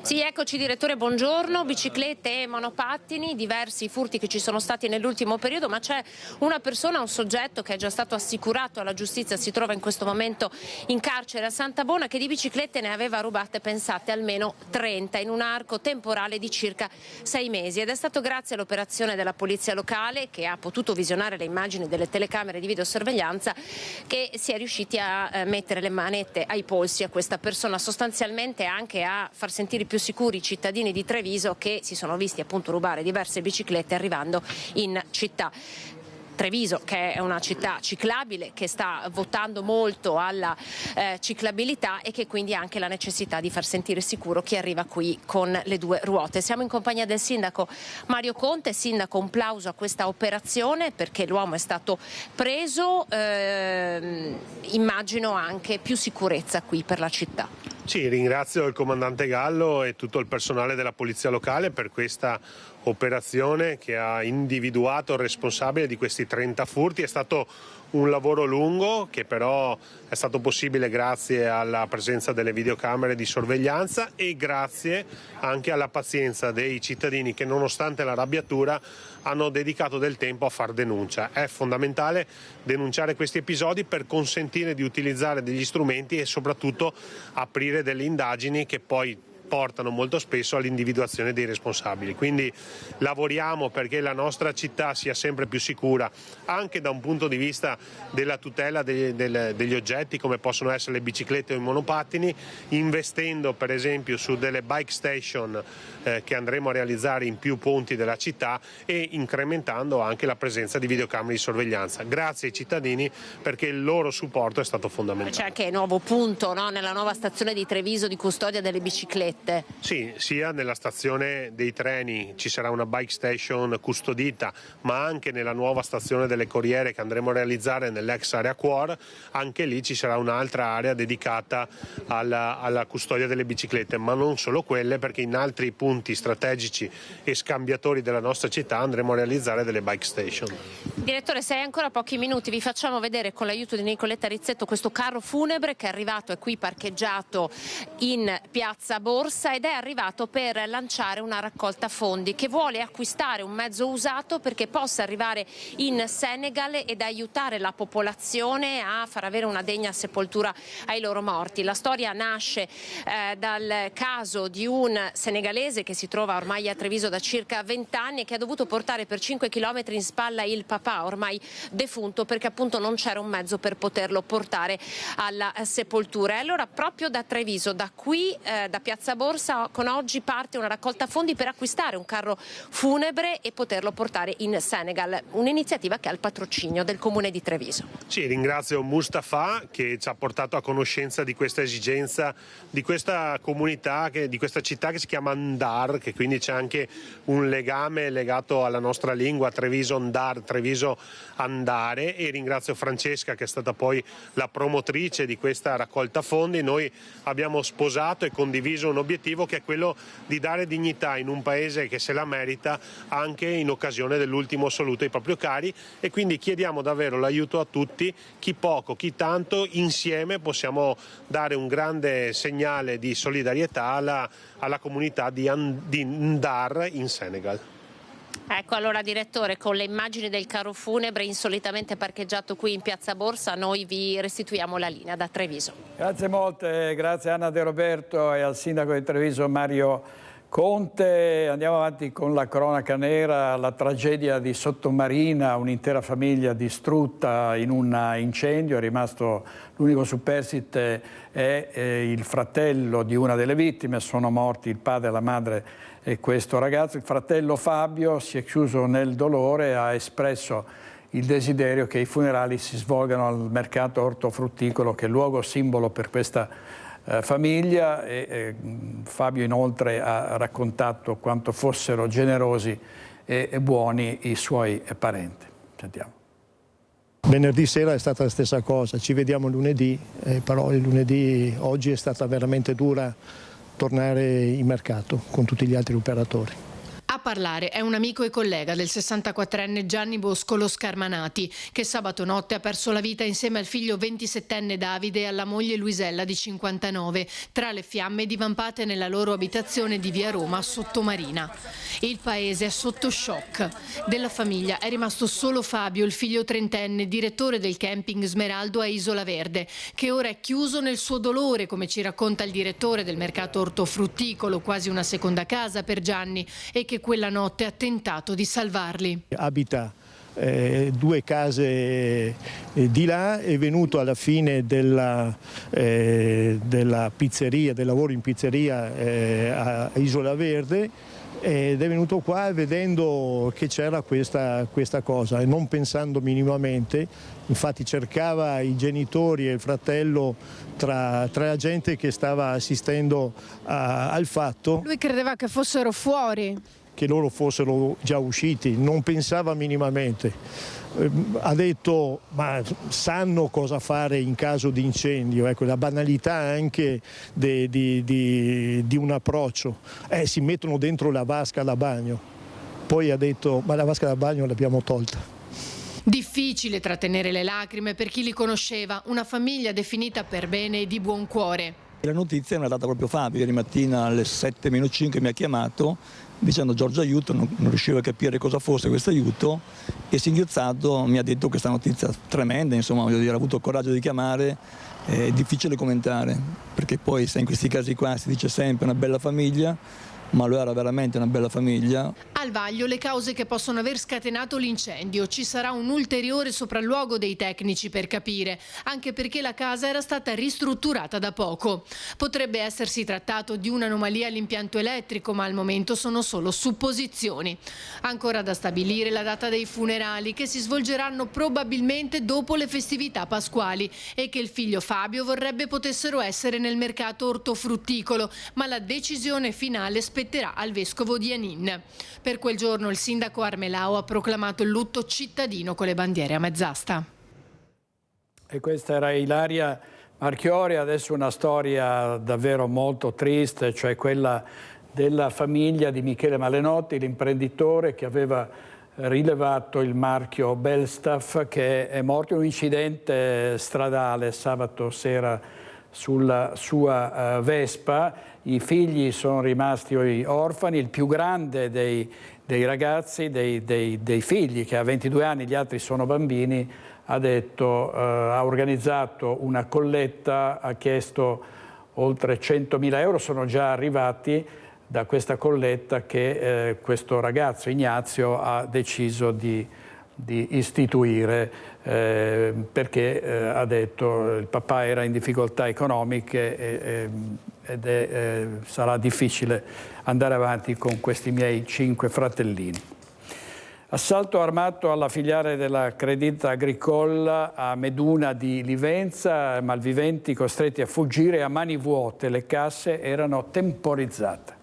Sì, eccoci direttore, buongiorno. Biciclette e monopattini, diversi furti che ci sono stati nell'ultimo periodo, ma c'è una persona, un soggetto che è già stato assicurato alla giustizia, si trova in questo momento in carcere a Santabona, che di biciclette ne aveva rubate, pensate, almeno 30 in un arco temporale di circa 6 mesi, ed è stato grazie all'operazione della polizia locale, che ha potuto visionare le immagini delle telecamere di videosorveglianza, che si è riusciti a mettere le manette ai polsi a questa persona, sostanzialmente anche a far sentire più sicuri i cittadini di Treviso, che si sono visti appunto rubare diverse biciclette arrivando in città. Treviso, che è una città ciclabile, che sta votando molto alla ciclabilità e che quindi ha anche la necessità di far sentire sicuro chi arriva qui con le due ruote. Siamo in compagnia del sindaco Mario Conte. Sindaco, un plauso a questa operazione perché l'uomo è stato preso, immagino anche più sicurezza qui per la città. Sì, ringrazio il comandante Gallo e tutto il personale della polizia locale per questa operazione che ha individuato il responsabile di questi 30 furti. È stato un lavoro lungo che però è stato possibile grazie alla presenza delle videocamere di sorveglianza e grazie anche alla pazienza dei cittadini che, nonostante l'arrabbiatura, hanno dedicato del tempo a far denuncia. È fondamentale denunciare questi episodi per consentire di utilizzare degli strumenti e soprattutto aprire delle indagini che poi portano molto spesso all'individuazione dei responsabili. Quindi lavoriamo perché la nostra città sia sempre più sicura, anche da un punto di vista della tutela degli oggetti come possono essere le biciclette o i monopattini, investendo per esempio su delle bike station che andremo a realizzare in più punti della città e incrementando anche la presenza di videocamere di sorveglianza. Grazie ai cittadini perché il loro supporto è stato fondamentale. C'è anche nuovo punto, no? Nella nuova stazione di Treviso di custodia delle biciclette. Sì, sia nella stazione dei treni ci sarà una bike station custodita, ma anche nella nuova stazione delle Corriere che andremo a realizzare nell'ex area Cuor, anche lì ci sarà un'altra area dedicata alla custodia delle biciclette, ma non solo quelle, perché in altri punti strategici e scambiatori della nostra città andremo a realizzare delle bike station. Direttore, se hai ancora pochi minuti vi facciamo vedere con l'aiuto di Nicoletta Rizzetto questo carro funebre che è arrivato, è qui parcheggiato in piazza Borsa ed è arrivato per lanciare una raccolta fondi che vuole acquistare un mezzo usato perché possa arrivare in Senegal ed aiutare la popolazione a far avere una degna sepoltura ai loro morti. La storia nasce dal caso di un senegalese che si trova ormai a Treviso da circa 20 anni e che ha dovuto portare per 5 chilometri in spalla il papà fa, ormai defunto, perché appunto non c'era un mezzo per poterlo portare alla sepoltura. E allora proprio da Treviso, da qui, da Piazza Borsa, con oggi parte una raccolta fondi per acquistare un carro funebre e poterlo portare in Senegal, un'iniziativa che ha il patrocinio del comune di Treviso. Sì, ringrazio Mustafa che ci ha portato a conoscenza di questa esigenza, di questa comunità, di questa città che si chiama Ndar, che quindi c'è anche un legame legato alla nostra lingua, Treviso Ndar, Treviso andare, e ringrazio Francesca che è stata poi la promotrice di questa raccolta fondi. Noi abbiamo sposato e condiviso un obiettivo che è quello di dare dignità in un paese che se la merita anche in occasione dell'ultimo saluto ai propri cari, e quindi chiediamo davvero l'aiuto a tutti, chi poco, chi tanto, insieme possiamo dare un grande segnale di solidarietà alla comunità di Ndar in Senegal. Ecco, allora direttore, con le immagini del carro funebre insolitamente parcheggiato qui in Piazza Borsa, noi vi restituiamo la linea da Treviso. Grazie molte, grazie Anna De Roberto e al sindaco di Treviso Mario Conte. Andiamo avanti con la cronaca nera, la tragedia di Sottomarina, un'intera famiglia distrutta in un incendio, è rimasto l'unico superstite è il fratello di una delle vittime, sono morti il padre, la madre e questo ragazzo. Il fratello Fabio si è chiuso nel dolore e ha espresso il desiderio che i funerali si svolgano al mercato ortofrutticolo, che è il luogo simbolo per questa famiglia, e Fabio inoltre ha raccontato quanto fossero generosi e buoni i suoi parenti. Sentiamo. Venerdì sera è stata la stessa cosa, ci vediamo lunedì, però il lunedì oggi è stata veramente dura tornare in mercato con tutti gli altri operatori. A parlare è un amico e collega del 64enne Gianni Boscolo Scarmanati, che sabato notte ha perso la vita insieme al figlio 27enne Davide e alla moglie Luisella di 59, tra le fiamme divampate nella loro abitazione di via Roma Sottomarina. Il paese è sotto shock. Della famiglia è rimasto solo Fabio, il figlio 30enne, direttore del camping Smeraldo a Isola Verde, che ora è chiuso nel suo dolore, come ci racconta il direttore del mercato ortofrutticolo, quasi una seconda casa per Gianni, e che quella notte ha tentato di salvarli. Abita 2 case di là, è venuto alla fine della pizzeria, del lavoro in pizzeria a Isola Verde, ed è venuto qua vedendo che c'era questa cosa e non pensando minimamente, infatti cercava i genitori e il fratello tra la gente che stava assistendo al fatto. Lui credeva che fossero fuori, che loro fossero già usciti, non pensava minimamente. Ha detto ma sanno cosa fare in caso di incendio, ecco, la banalità anche di un approccio, si mettono dentro la vasca da bagno, poi ha detto ma la vasca da bagno l'abbiamo tolta. Difficile trattenere le lacrime per chi li conosceva, una famiglia definita per bene e di buon cuore. La notizia me l'ha data proprio Fabio, ieri mattina alle 7:05 mi ha chiamato dicendo Giorgio aiuto, non riuscivo a capire cosa fosse questo aiuto, e singhiozzato mi ha detto questa notizia tremenda, insomma, voglio dire, ha avuto il coraggio di chiamare, è difficile commentare, perché poi sai, in questi casi qua si dice sempre una bella famiglia, ma lui era veramente una bella famiglia. Al vaglio le cause che possono aver scatenato l'incendio. Ci sarà un ulteriore sopralluogo dei tecnici per capire, anche perché la casa era stata ristrutturata da poco. Potrebbe essersi trattato di un'anomalia all'impianto elettrico, ma al momento sono solo supposizioni. Ancora da stabilire la data dei funerali, che si svolgeranno probabilmente dopo le festività pasquali e che il figlio Fabio vorrebbe potessero essere nel mercato ortofrutticolo, ma la decisione finale spetterà al vescovo di Anin. Per quel giorno il sindaco Armelao ha proclamato il lutto cittadino con le bandiere a mezz'asta. E questa era Ilaria Marchiori. Adesso una storia davvero molto triste, cioè quella della famiglia di Michele Malenotti, l'imprenditore che aveva rilevato il marchio Belstaff, che è morto in un incidente stradale sabato sera sulla sua Vespa. I figli sono rimasti orfani, il più grande dei ragazzi, dei figli, che ha 22 anni, gli altri sono bambini, ha detto, ha organizzato una colletta, ha chiesto oltre 100.000 euro, sono già arrivati da questa colletta che questo ragazzo Ignazio ha deciso di di istituire perché ha detto il papà era in difficoltà economiche ed sarà difficile andare avanti con questi miei 5 fratellini. Assalto armato alla filiale della Crédit Agricole a Meduna di Livenza, malviventi costretti a fuggire a mani vuote, le casse erano temporizzate.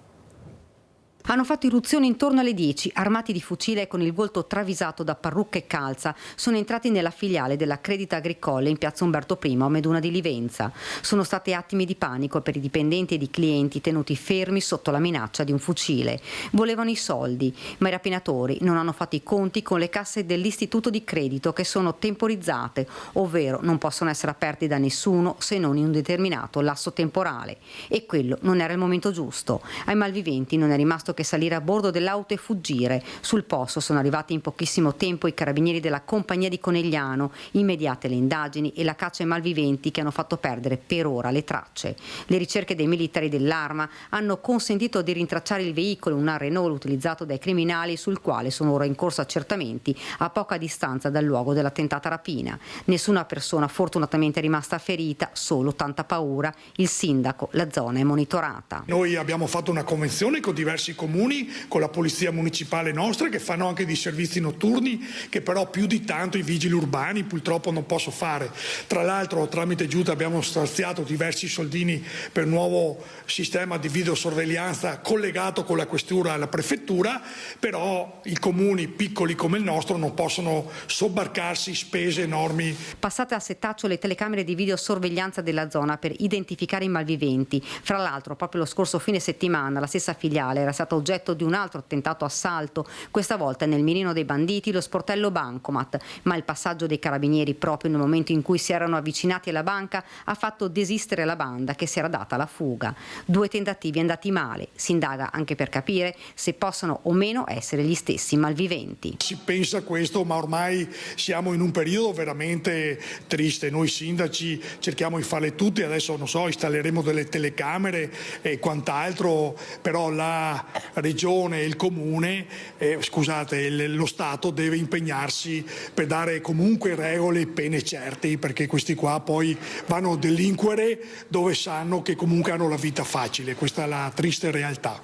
Hanno fatto irruzione intorno alle 10, armati di fucile e con il volto travisato da parrucca e calza. Sono entrati nella filiale della Crédit Agricole in piazza Umberto I a Meduna di Livenza. Sono stati attimi di panico per i dipendenti ed i clienti tenuti fermi sotto la minaccia di un fucile. Volevano i soldi, ma i rapinatori non hanno fatto i conti con le casse dell'istituto di credito che sono temporizzate, ovvero non possono essere aperti da nessuno se non in un determinato lasso temporale. E quello non era il momento giusto. Ai malviventi non è rimasto che salire a bordo dell'auto e fuggire. Sul posto sono arrivati in pochissimo tempo i carabinieri della compagnia di Conegliano, immediate le indagini e la caccia ai malviventi che hanno fatto perdere per ora le tracce. Le ricerche dei militari dell'Arma hanno consentito di rintracciare il veicolo, un Renault utilizzato dai criminali sul quale sono ora in corso accertamenti a poca distanza dal luogo della tentata rapina. Nessuna persona fortunatamente è rimasta ferita, solo tanta paura. Il sindaco, la zona è monitorata. Noi abbiamo fatto una convenzione con diversi comuni, con la polizia municipale nostra, che fanno anche dei servizi notturni che però più di tanto i vigili urbani purtroppo non possono fare. Tra l'altro tramite Giunta abbiamo stanziato diversi soldini per un nuovo sistema di videosorveglianza collegato con la questura alla prefettura, però i comuni piccoli come il nostro non possono sobbarcarsi spese enormi. Passate a setaccio le telecamere di videosorveglianza della zona per identificare i malviventi. Fra l'altro proprio lo scorso fine settimana la stessa filiale era stata oggetto di un altro tentato assalto, questa volta nel mirino dei banditi lo sportello Bancomat, ma il passaggio dei carabinieri proprio nel momento in cui si erano avvicinati alla banca ha fatto desistere la banda che si era data alla fuga. 2 tentativi andati male, si indaga anche per capire se possano o meno essere gli stessi malviventi. Si pensa a questo, ma ormai siamo in un periodo veramente triste. Noi sindaci cerchiamo di farle tutte, adesso non so, installeremo delle telecamere e quant'altro, però la regione e il comune, lo Stato deve impegnarsi per dare comunque regole e pene certe, perché questi qua poi vanno a delinquere dove sanno che comunque hanno la vita facile. Questa è la triste realtà.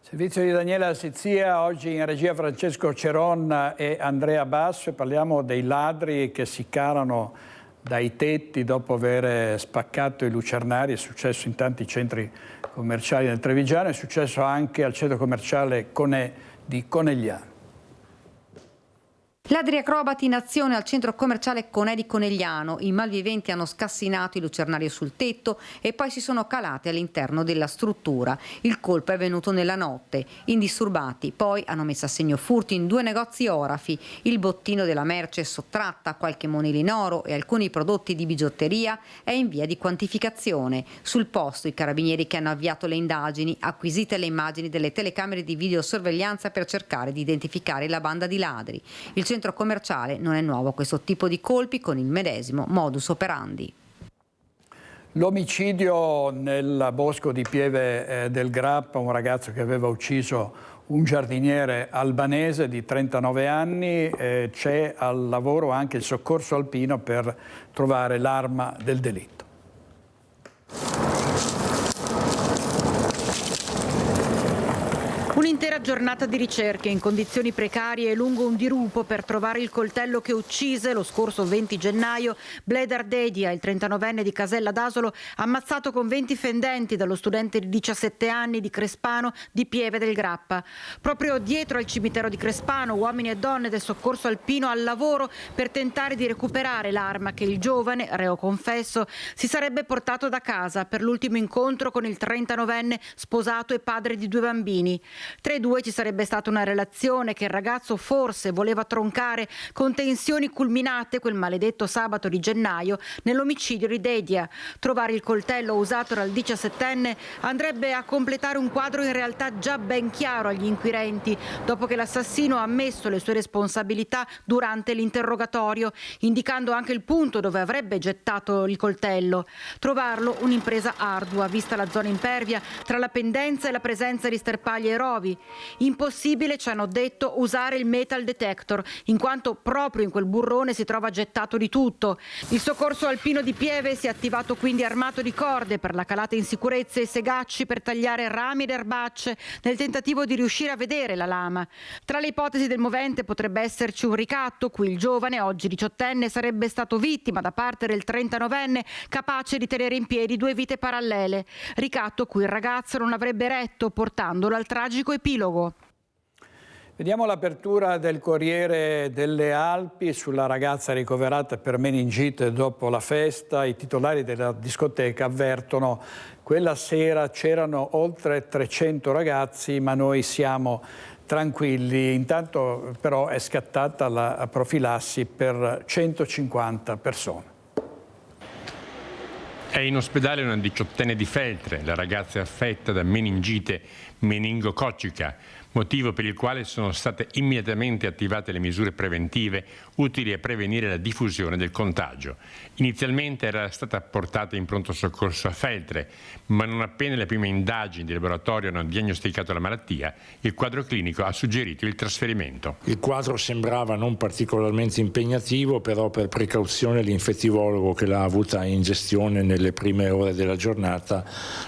Servizio di Daniela Sizia, oggi in regia Francesco Ceron e Andrea Basso, e parliamo dei ladri che si carano dai tetti dopo aver spaccato i lucernari. È successo in tanti centri commerciali del Trevigiano, è successo anche al centro commerciale di Conegliano. Ladri acrobati in azione al centro commerciale Conè di Conegliano. I malviventi hanno scassinato i lucernari sul tetto e poi si sono calati all'interno della struttura. Il colpo è avvenuto nella notte. Indisturbati poi hanno messo a segno furti in 2 negozi orafi. Il bottino della merce sottratta, qualche moneta in oro e alcuni prodotti di bigiotteria è in via di quantificazione. Sul posto i carabinieri che hanno avviato le indagini, acquisite le immagini delle telecamere di videosorveglianza per cercare di identificare la banda di ladri. Il centro commerciale non è nuovo a questo tipo di colpi con il medesimo modus operandi. L'omicidio nel bosco di Pieve del Grappa, un ragazzo che aveva ucciso un giardiniere albanese di 39 anni, c'è al lavoro anche il soccorso alpino per trovare l'arma del delitto. Un'intera giornata di ricerche in condizioni precarie e lungo un dirupo per trovare il coltello che uccise lo scorso 20 gennaio Bledar Dedia, il 39enne di Casella d'Asolo, ammazzato con 20 fendenti dallo studente di 17 anni di Crespano di Pieve del Grappa. Proprio dietro al cimitero di Crespano, uomini e donne del soccorso alpino al lavoro per tentare di recuperare l'arma che il giovane, reo confesso, si sarebbe portato da casa per l'ultimo incontro con il 39enne sposato e padre di 2 bambini. Tra i due ci sarebbe stata una relazione che il ragazzo forse voleva troncare con tensioni culminate quel maledetto sabato di gennaio nell'omicidio di Dedia. Trovare il coltello usato dal 17enne andrebbe a completare un quadro in realtà già ben chiaro agli inquirenti, dopo che l'assassino ha ammesso le sue responsabilità durante l'interrogatorio, indicando anche il punto dove avrebbe gettato il coltello. Trovarlo un'impresa ardua, vista la zona impervia tra la pendenza e la presenza di sterpagli e rovi. Impossibile, ci hanno detto, usare il metal detector, in quanto proprio in quel burrone si trova gettato di tutto. Il soccorso alpino di Pieve si è attivato quindi armato di corde per la calata in sicurezza e segacci per tagliare rami ed erbacce nel tentativo di riuscire a vedere la lama. Tra le ipotesi del movente potrebbe esserci un ricatto, cui il giovane, oggi 18enne, sarebbe stato vittima da parte del 39enne capace di tenere in piedi due vite parallele. Ricatto cui il ragazzo non avrebbe retto, portandolo al tragico epilogo. Vediamo l'apertura del Corriere delle Alpi sulla ragazza ricoverata per meningite dopo la festa. I titolari della discoteca avvertono: quella sera c'erano oltre 300 ragazzi, ma noi siamo tranquilli. Intanto però è scattata la profilassi per 150 persone. È in ospedale una 18enne di Feltre, la ragazza è affetta da meningite meningococcica, motivo per il quale sono state immediatamente attivate le misure preventive utili a prevenire la diffusione del contagio. Inizialmente era stata portata in pronto soccorso a Feltre, ma non appena le prime indagini di laboratorio hanno diagnosticato la malattia, il quadro clinico ha suggerito il trasferimento. Il quadro sembrava non particolarmente impegnativo, però per precauzione l'infettivologo che l'ha avuta in gestione nelle prime ore della giornata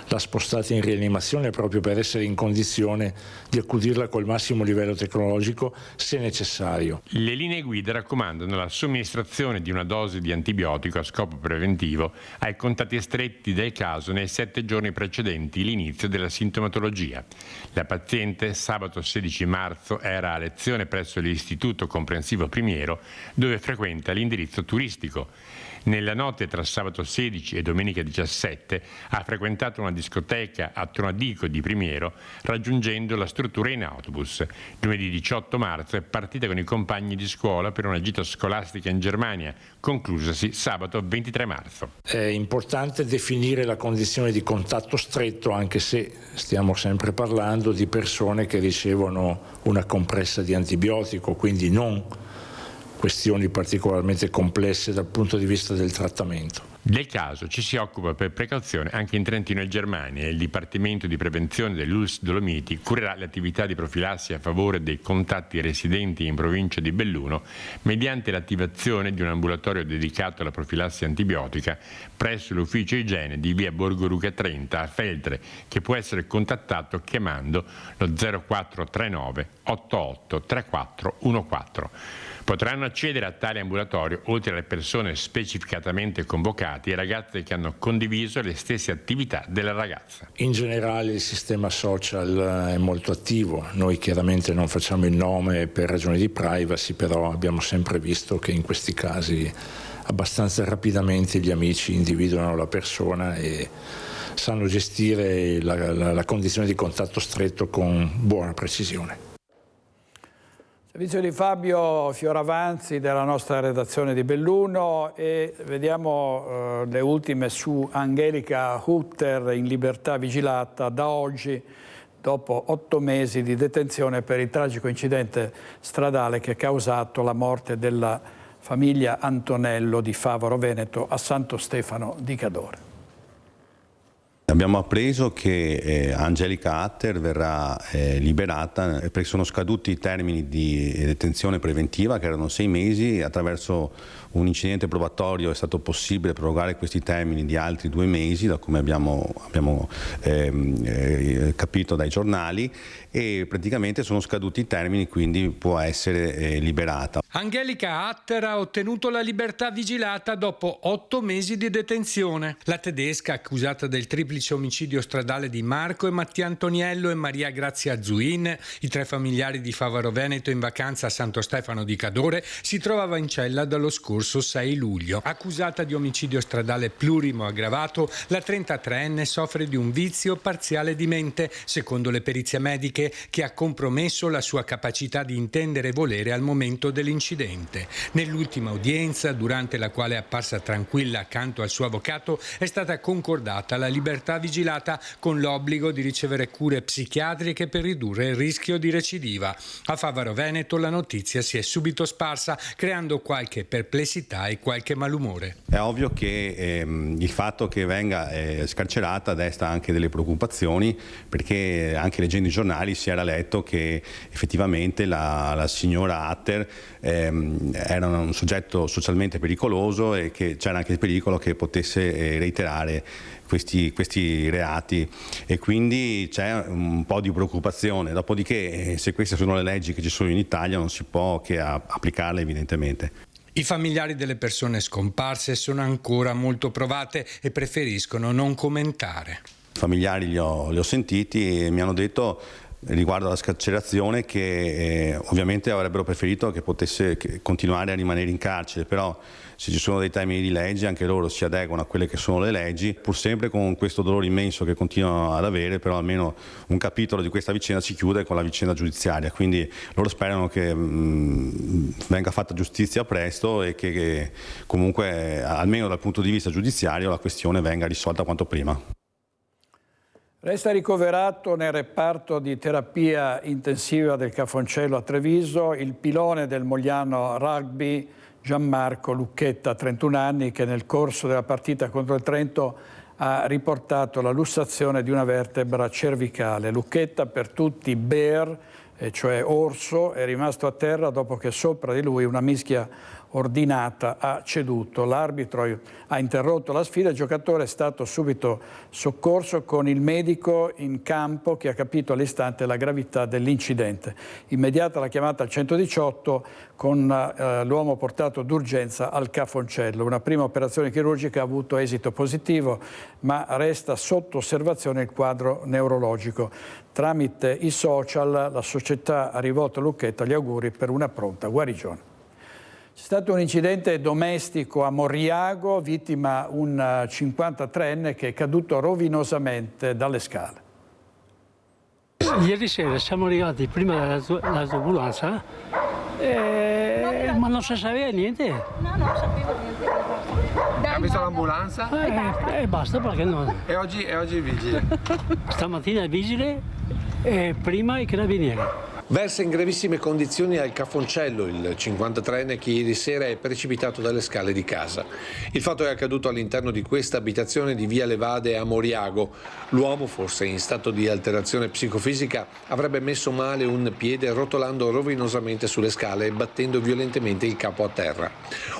l'ha spostata in rianimazione proprio per essere in condizione di accudirla col massimo livello tecnologico se necessario. Le linee guida raccomandano la somministrazione di una dose di antibiotico a scopo preventivo ai contatti stretti del caso nei 7 giorni precedenti l'inizio della sintomatologia. La paziente sabato 16 marzo era a lezione presso l'Istituto Comprensivo Primiero, dove frequenta l'indirizzo turistico. Nella notte tra sabato 16 e domenica 17 ha frequentato una discoteca a Tronadico di Primiero, raggiungendo la struttura in autobus. Lunedì 18 marzo è partita con i compagni di scuola per una gita scolastica in Germania, conclusasi sabato 23 marzo. È importante definire la condizione di contatto stretto, anche se stiamo sempre parlando di persone che ricevono una compressa di antibiotico, quindi non questioni particolarmente complesse dal punto di vista del trattamento. Del caso ci si occupa per precauzione anche in Trentino e Germania e il Dipartimento di Prevenzione dell'ULSS Dolomiti curerà le attività di profilassi a favore dei contatti residenti in provincia di Belluno mediante l'attivazione di un ambulatorio dedicato alla profilassi antibiotica presso l'ufficio igiene di via Borgoruca 30 a Feltre, che può essere contattato chiamando lo 0439 88 3414. Potranno accedere a tale ambulatorio, oltre alle persone specificatamente convocate, i ragazzi che hanno condiviso le stesse attività della ragazza. In generale il sistema social è molto attivo, noi chiaramente non facciamo il nome per ragioni di privacy, però abbiamo sempre visto che in questi casi abbastanza rapidamente gli amici individuano la persona e sanno gestire la condizione di contatto stretto con buona precisione. Servizio di Fabio Fioravanzi della nostra redazione di Belluno e vediamo le ultime su Angelica Hutter in libertà vigilata da oggi dopo 8 mesi di detenzione per il tragico incidente stradale che ha causato la morte della famiglia Antonello di Favaro Veneto a Santo Stefano di Cadore. Abbiamo appreso che Angelica Hutter verrà liberata perché sono scaduti i termini di detenzione preventiva, che erano 6 mesi. Attraverso un incidente probatorio è stato possibile prorogare questi termini di altri 2 mesi, da come abbiamo capito dai giornali, e praticamente sono scaduti i termini, quindi può essere liberata. Angelica Hutter ha ottenuto la libertà vigilata dopo 8 mesi di detenzione. La tedesca, accusata del triplice omicidio stradale di Marco e Mattia Antoniello e Maria Grazia Zuin, i 3 familiari di Favaro Veneto in vacanza a Santo Stefano di Cadore, si trovava in cella dallo scorso 6 luglio. Accusata di omicidio stradale plurimo aggravato, la 33enne soffre di un vizio parziale di mente, secondo le perizie mediche, che ha compromesso la sua capacità di intendere e volere al momento dell'incidente. dell'incidente. Nell'ultima udienza, durante la quale è apparsa tranquilla accanto al suo avvocato, è stata concordata la libertà vigilata con l'obbligo di ricevere cure psichiatriche per ridurre il rischio di recidiva. A Favaro Veneto la notizia si è subito sparsa, creando qualche perplessità e qualche malumore. È ovvio che il fatto che venga scarcerata desta anche delle preoccupazioni, perché anche leggendo i giornali si era letto che effettivamente la signora Atter era un soggetto socialmente pericoloso e che c'era anche il pericolo che potesse reiterare questi reati, e quindi c'è un po' di preoccupazione. Dopodiché, se queste sono le leggi che ci sono in Italia, non si può che applicarle evidentemente. I familiari delle persone scomparse sono ancora molto provate e preferiscono non commentare. I familiari li ho sentiti e mi hanno detto, riguardo alla scarcerazione, che ovviamente avrebbero preferito che potesse continuare a rimanere in carcere, però se ci sono dei termini di legge anche loro si adeguano a quelle che sono le leggi, pur sempre con questo dolore immenso che continuano ad avere, però almeno un capitolo di questa vicenda si chiude con la vicenda giudiziaria, quindi loro sperano che venga fatta giustizia presto e che comunque almeno dal punto di vista giudiziario la questione venga risolta quanto prima. Resta ricoverato nel reparto di terapia intensiva del Cafoncello a Treviso il pilone del Mogliano Rugby Gianmarco Lucchetta, 31 anni, che nel corso della partita contro il Trento ha riportato la lussazione di una vertebra cervicale. Lucchetta, per tutti bear, cioè orso, è rimasto a terra dopo che sopra di lui una mischia ordinata ha ceduto. L'arbitro ha interrotto la sfida, il giocatore è stato subito soccorso con il medico in campo che ha capito all'istante la gravità dell'incidente. Immediata la chiamata al 118 con l'uomo portato d'urgenza al Cafoncello. Una prima operazione chirurgica ha avuto esito positivo, ma resta sotto osservazione il quadro neurologico. Tramite i social la società ha rivolto a Lucchetta gli auguri per una pronta guarigione. C'è stato un incidente domestico a Moriago, vittima un 53enne che è caduto rovinosamente dalle scale. Ieri sera siamo arrivati prima dell'ambulanza, ma non si sapeva niente. No, non sapevo niente. Ha visto l'ambulanza? E basta, perché no? E oggi è vigile? Stamattina è vigile e prima i carabinieri. Versa in gravissime condizioni al Cafoncello il 53enne che ieri sera è precipitato dalle scale di casa. Il fatto è accaduto all'interno di questa abitazione di via Levade a Moriago. L'uomo, forse in stato di alterazione psicofisica, avrebbe messo male un piede rotolando rovinosamente sulle scale e battendo violentemente il capo a terra.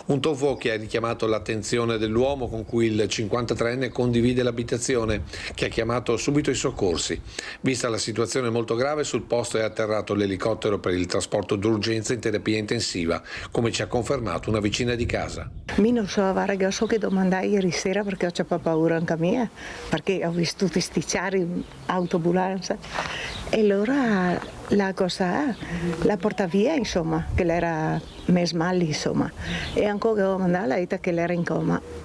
Un tonfo che ha richiamato l'attenzione dell'uomo con cui il 53enne condivide l'abitazione, che ha chiamato subito i soccorsi. Vista la situazione molto grave, sul posto è atterrato l'elicottero per il trasporto d'urgenza in terapia intensiva, come ci ha confermato una vicina di casa. Mi non so, guarda, so che domandai ieri sera perché ho c'è paura anche mia, perché ho visto tutti sticciare in autoambulanza e allora la cosa la porta via, insomma, che l'era messa male, insomma, e ancora devo mandare che l'era in coma.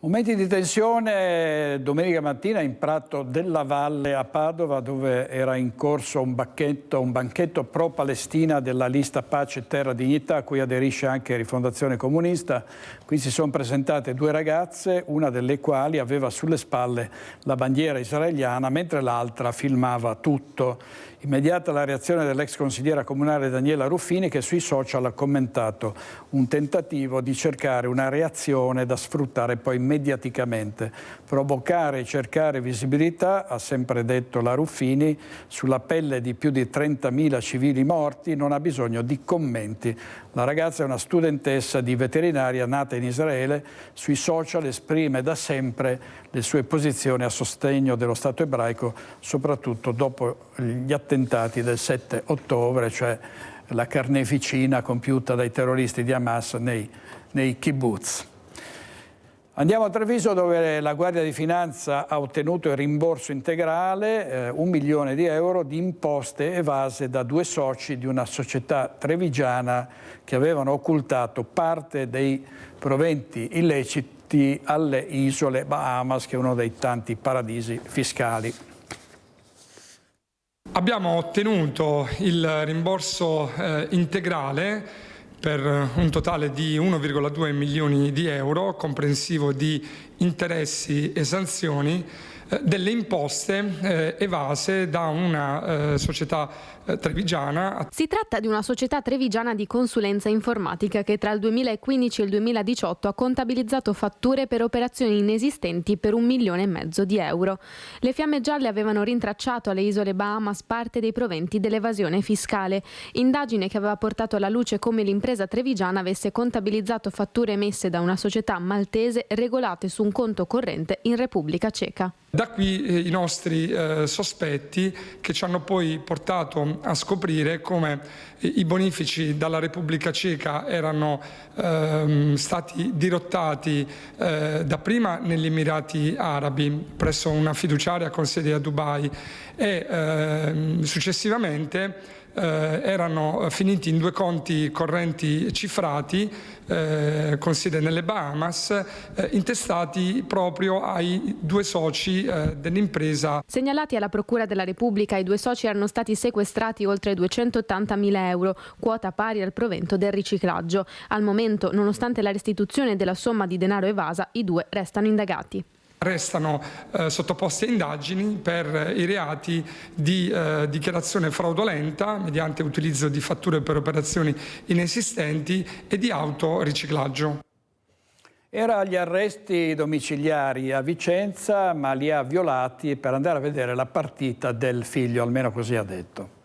Momenti di tensione domenica mattina in Prato della Valle a Padova, dove era in corso un banchetto pro-Palestina della lista Pace Terra Dignità, a cui aderisce anche Rifondazione Comunista. Qui si sono presentate due ragazze, una delle quali aveva sulle spalle la bandiera israeliana, mentre l'altra filmava tutto. Immediata la reazione dell'ex consigliera comunale Daniela Ruffini, che sui social ha commentato un tentativo di cercare una reazione da sfruttare poi mediaticamente. Provocare e cercare visibilità, ha sempre detto la Ruffini, sulla pelle di più di 30.000 civili morti non ha bisogno di commenti. La ragazza è una studentessa di veterinaria nata in Israele, sui social esprime da sempre le sue posizioni a sostegno dello Stato ebraico, soprattutto dopo gli attentati del 7 ottobre, cioè la carneficina compiuta dai terroristi di Hamas nei kibbutz. Andiamo a Treviso, dove la Guardia di Finanza ha ottenuto il rimborso integrale, 1 milione di euro, di imposte evase da due soci di una società trevigiana che avevano occultato parte dei proventi illeciti alle isole Bahamas, che è uno dei tanti paradisi fiscali. Abbiamo ottenuto il rimborso integrale per un totale di 1,2 milioni di euro, comprensivo di interessi e sanzioni, delle imposte evase da una società trevigiana. Si tratta di una società trevigiana di consulenza informatica che tra il 2015 e il 2018 ha contabilizzato fatture per operazioni inesistenti per 1,5 milioni di euro. Le Fiamme Gialle avevano rintracciato alle isole Bahamas parte dei proventi dell'evasione fiscale, indagine che aveva portato alla luce come l'impresa trevigiana avesse contabilizzato fatture emesse da una società maltese regolate su un conto corrente in Repubblica Ceca. Da qui i nostri sospetti, che ci hanno poi portato a scoprire come i bonifici dalla Repubblica Ceca erano stati dirottati dapprima negli Emirati Arabi presso una fiduciaria con sede a Dubai e successivamente erano finiti in 2 conti correnti cifrati con sede nelle Bahamas, intestati proprio ai 2 soci dell'impresa. Segnalati alla Procura della Repubblica, i 2 soci erano stati sequestrati oltre 280.000 euro, quota pari al provento del riciclaggio. Al momento, nonostante la restituzione della somma di denaro evasa, i 2 restano indagati. Restano sottoposti a indagini per i reati di dichiarazione fraudolenta mediante utilizzo di fatture per operazioni inesistenti e di autoriciclaggio. Era agli arresti domiciliari a Vicenza, ma li ha violati per andare a vedere la partita del figlio, almeno così ha detto.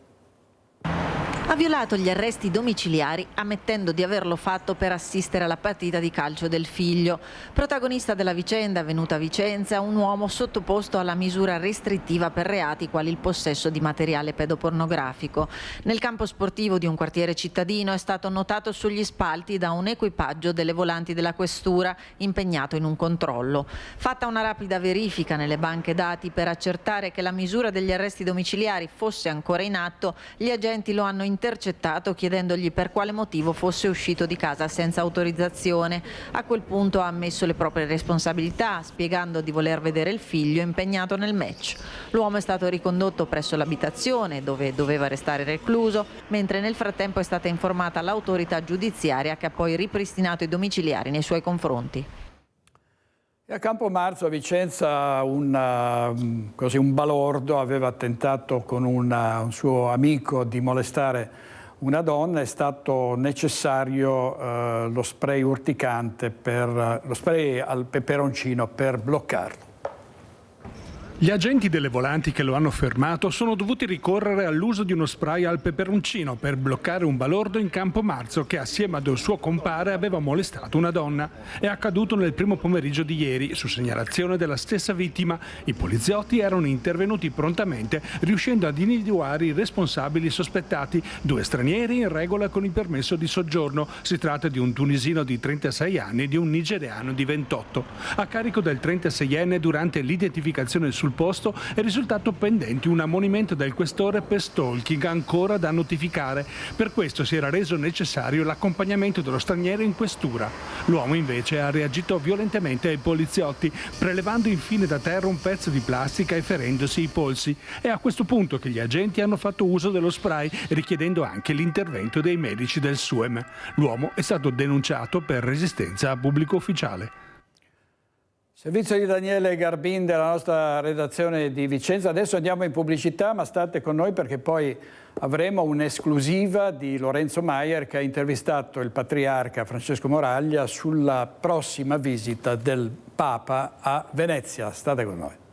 Ha violato gli arresti domiciliari ammettendo di averlo fatto per assistere alla partita di calcio del figlio. Protagonista della vicenda avvenuta a Vicenza, un uomo sottoposto alla misura restrittiva per reati quali il possesso di materiale pedopornografico. Nel campo sportivo di un quartiere cittadino è stato notato sugli spalti da un equipaggio delle volanti della questura impegnato in un controllo. Fatta una rapida verifica nelle banche dati per accertare che la misura degli arresti domiciliari fosse ancora in atto, gli agenti lo hanno intercettato chiedendogli per quale motivo fosse uscito di casa senza autorizzazione. A quel punto ha ammesso le proprie responsabilità, spiegando di voler vedere il figlio impegnato nel match. L'uomo è stato ricondotto presso l'abitazione dove doveva restare recluso, mentre nel frattempo è stata informata l'autorità giudiziaria che ha poi ripristinato i domiciliari nei suoi confronti. E a Campomarzo a Vicenza un balordo aveva tentato con un suo amico di molestare una donna. È stato necessario lo spray urticante, lo spray al peperoncino per bloccarlo. Gli agenti delle volanti che lo hanno fermato sono dovuti ricorrere all'uso di uno spray al peperoncino per bloccare un balordo in Campomarzo che assieme ad un suo compare aveva molestato una donna. È accaduto nel primo pomeriggio di ieri, su segnalazione della stessa vittima. I poliziotti erano intervenuti prontamente, riuscendo ad individuare i responsabili sospettati, 2 stranieri in regola con il permesso di soggiorno. Si tratta di un tunisino di 36 anni e di un nigeriano di 28. A carico del 36enne, durante l'identificazione sul posto è risultato pendente un ammonimento del questore per stalking ancora da notificare. Per questo si era reso necessario l'accompagnamento dello straniero in questura. L'uomo invece ha reagito violentemente ai poliziotti, prelevando infine da terra un pezzo di plastica e ferendosi i polsi. È a questo punto che gli agenti hanno fatto uso dello spray, richiedendo anche l'intervento dei medici del SUEM. L'uomo è stato denunciato per resistenza a pubblico ufficiale. Servizio di Daniele Garbin della nostra redazione di Vicenza. Adesso andiamo in pubblicità, ma state con noi perché poi avremo un'esclusiva di Lorenzo Maier che ha intervistato il patriarca Francesco Moraglia sulla prossima visita del Papa a Venezia. State con noi.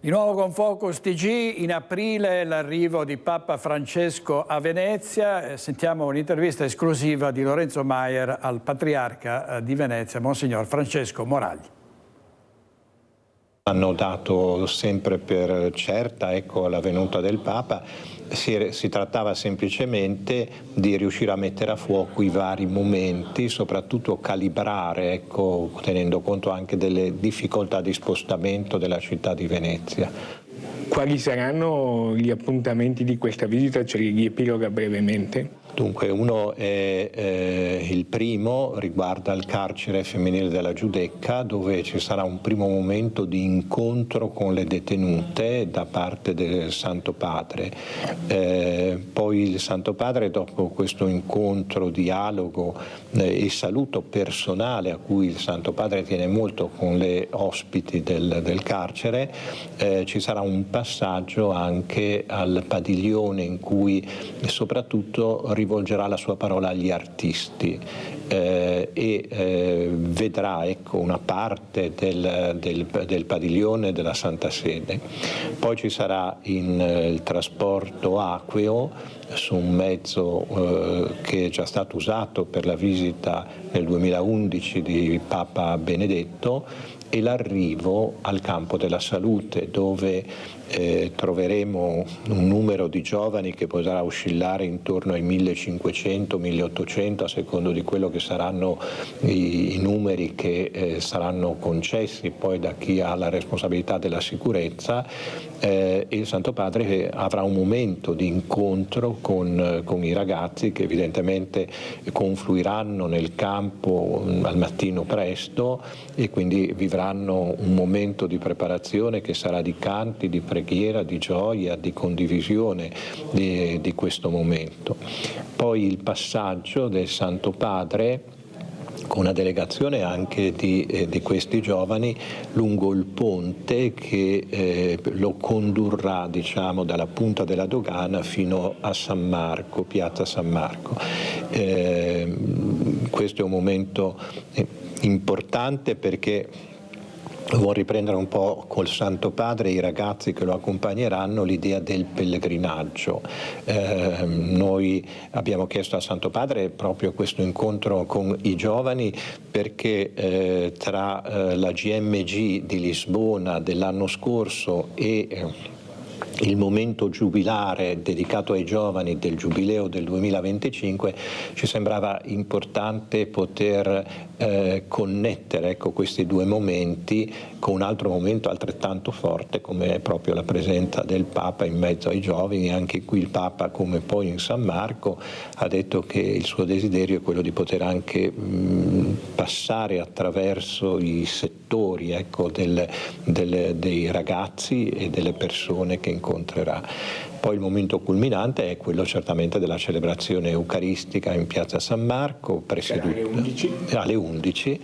Di nuovo con Focus TG, in aprile l'arrivo di Papa Francesco a Venezia. Sentiamo un'intervista esclusiva di Lorenzo Maier al Patriarca di Venezia, Monsignor Francesco Moraglia. Hanno dato sempre per certa la venuta del Papa, si trattava semplicemente di riuscire a mettere a fuoco i vari momenti, soprattutto calibrare, tenendo conto anche delle difficoltà di spostamento della città di Venezia. Quali saranno gli appuntamenti di questa visita? Ce li riepiloga brevemente. Dunque, uno è il primo, riguarda il carcere femminile della Giudecca, dove ci sarà un primo momento di incontro con le detenute da parte del Santo Padre. Poi il Santo Padre, dopo questo incontro, dialogo e saluto personale a cui il Santo Padre tiene molto con le ospiti del carcere, ci sarà un passaggio anche al padiglione in cui soprattutto rivolgerà la sua parola agli artisti e vedrà, ecco, una parte del padiglione della Santa Sede. Poi ci sarà il trasporto acqueo su un mezzo che è già stato usato per la visita nel 2011 di Papa Benedetto, e l'arrivo al Campo della Salute, dove troveremo un numero di giovani che potrà oscillare intorno ai 1500-1800 a secondo di quello che saranno i numeri che saranno concessi poi da chi ha la responsabilità della sicurezza. Il Santo Padre avrà un momento di incontro con i ragazzi che evidentemente confluiranno nel campo al mattino presto e quindi vivranno un momento di preparazione che sarà di canti, di preghiera, di gioia, di condivisione di questo momento. Poi il passaggio del Santo Padre con una delegazione anche di questi giovani lungo il ponte che lo condurrà, diciamo, dalla punta della dogana fino a San Marco, piazza San Marco. Questo è un momento importante perché vuol riprendere un po' col Santo Padre e i ragazzi che lo accompagneranno l'idea del pellegrinaggio. Noi abbiamo chiesto al Santo Padre proprio questo incontro con i giovani perché tra la GMG di Lisbona dell'anno scorso e il momento giubilare dedicato ai giovani del Giubileo del 2025 ci sembrava importante poter connettere, ecco, questi due momenti con un altro momento altrettanto forte come è proprio la presenza del Papa in mezzo ai giovani. Anche qui il Papa, come poi in San Marco, ha detto che il suo desiderio è quello di poter anche passare attraverso i settori, ecco, dei ragazzi e delle persone che incontrerà. Poi il momento culminante è quello certamente della celebrazione eucaristica in piazza San Marco, alle 11,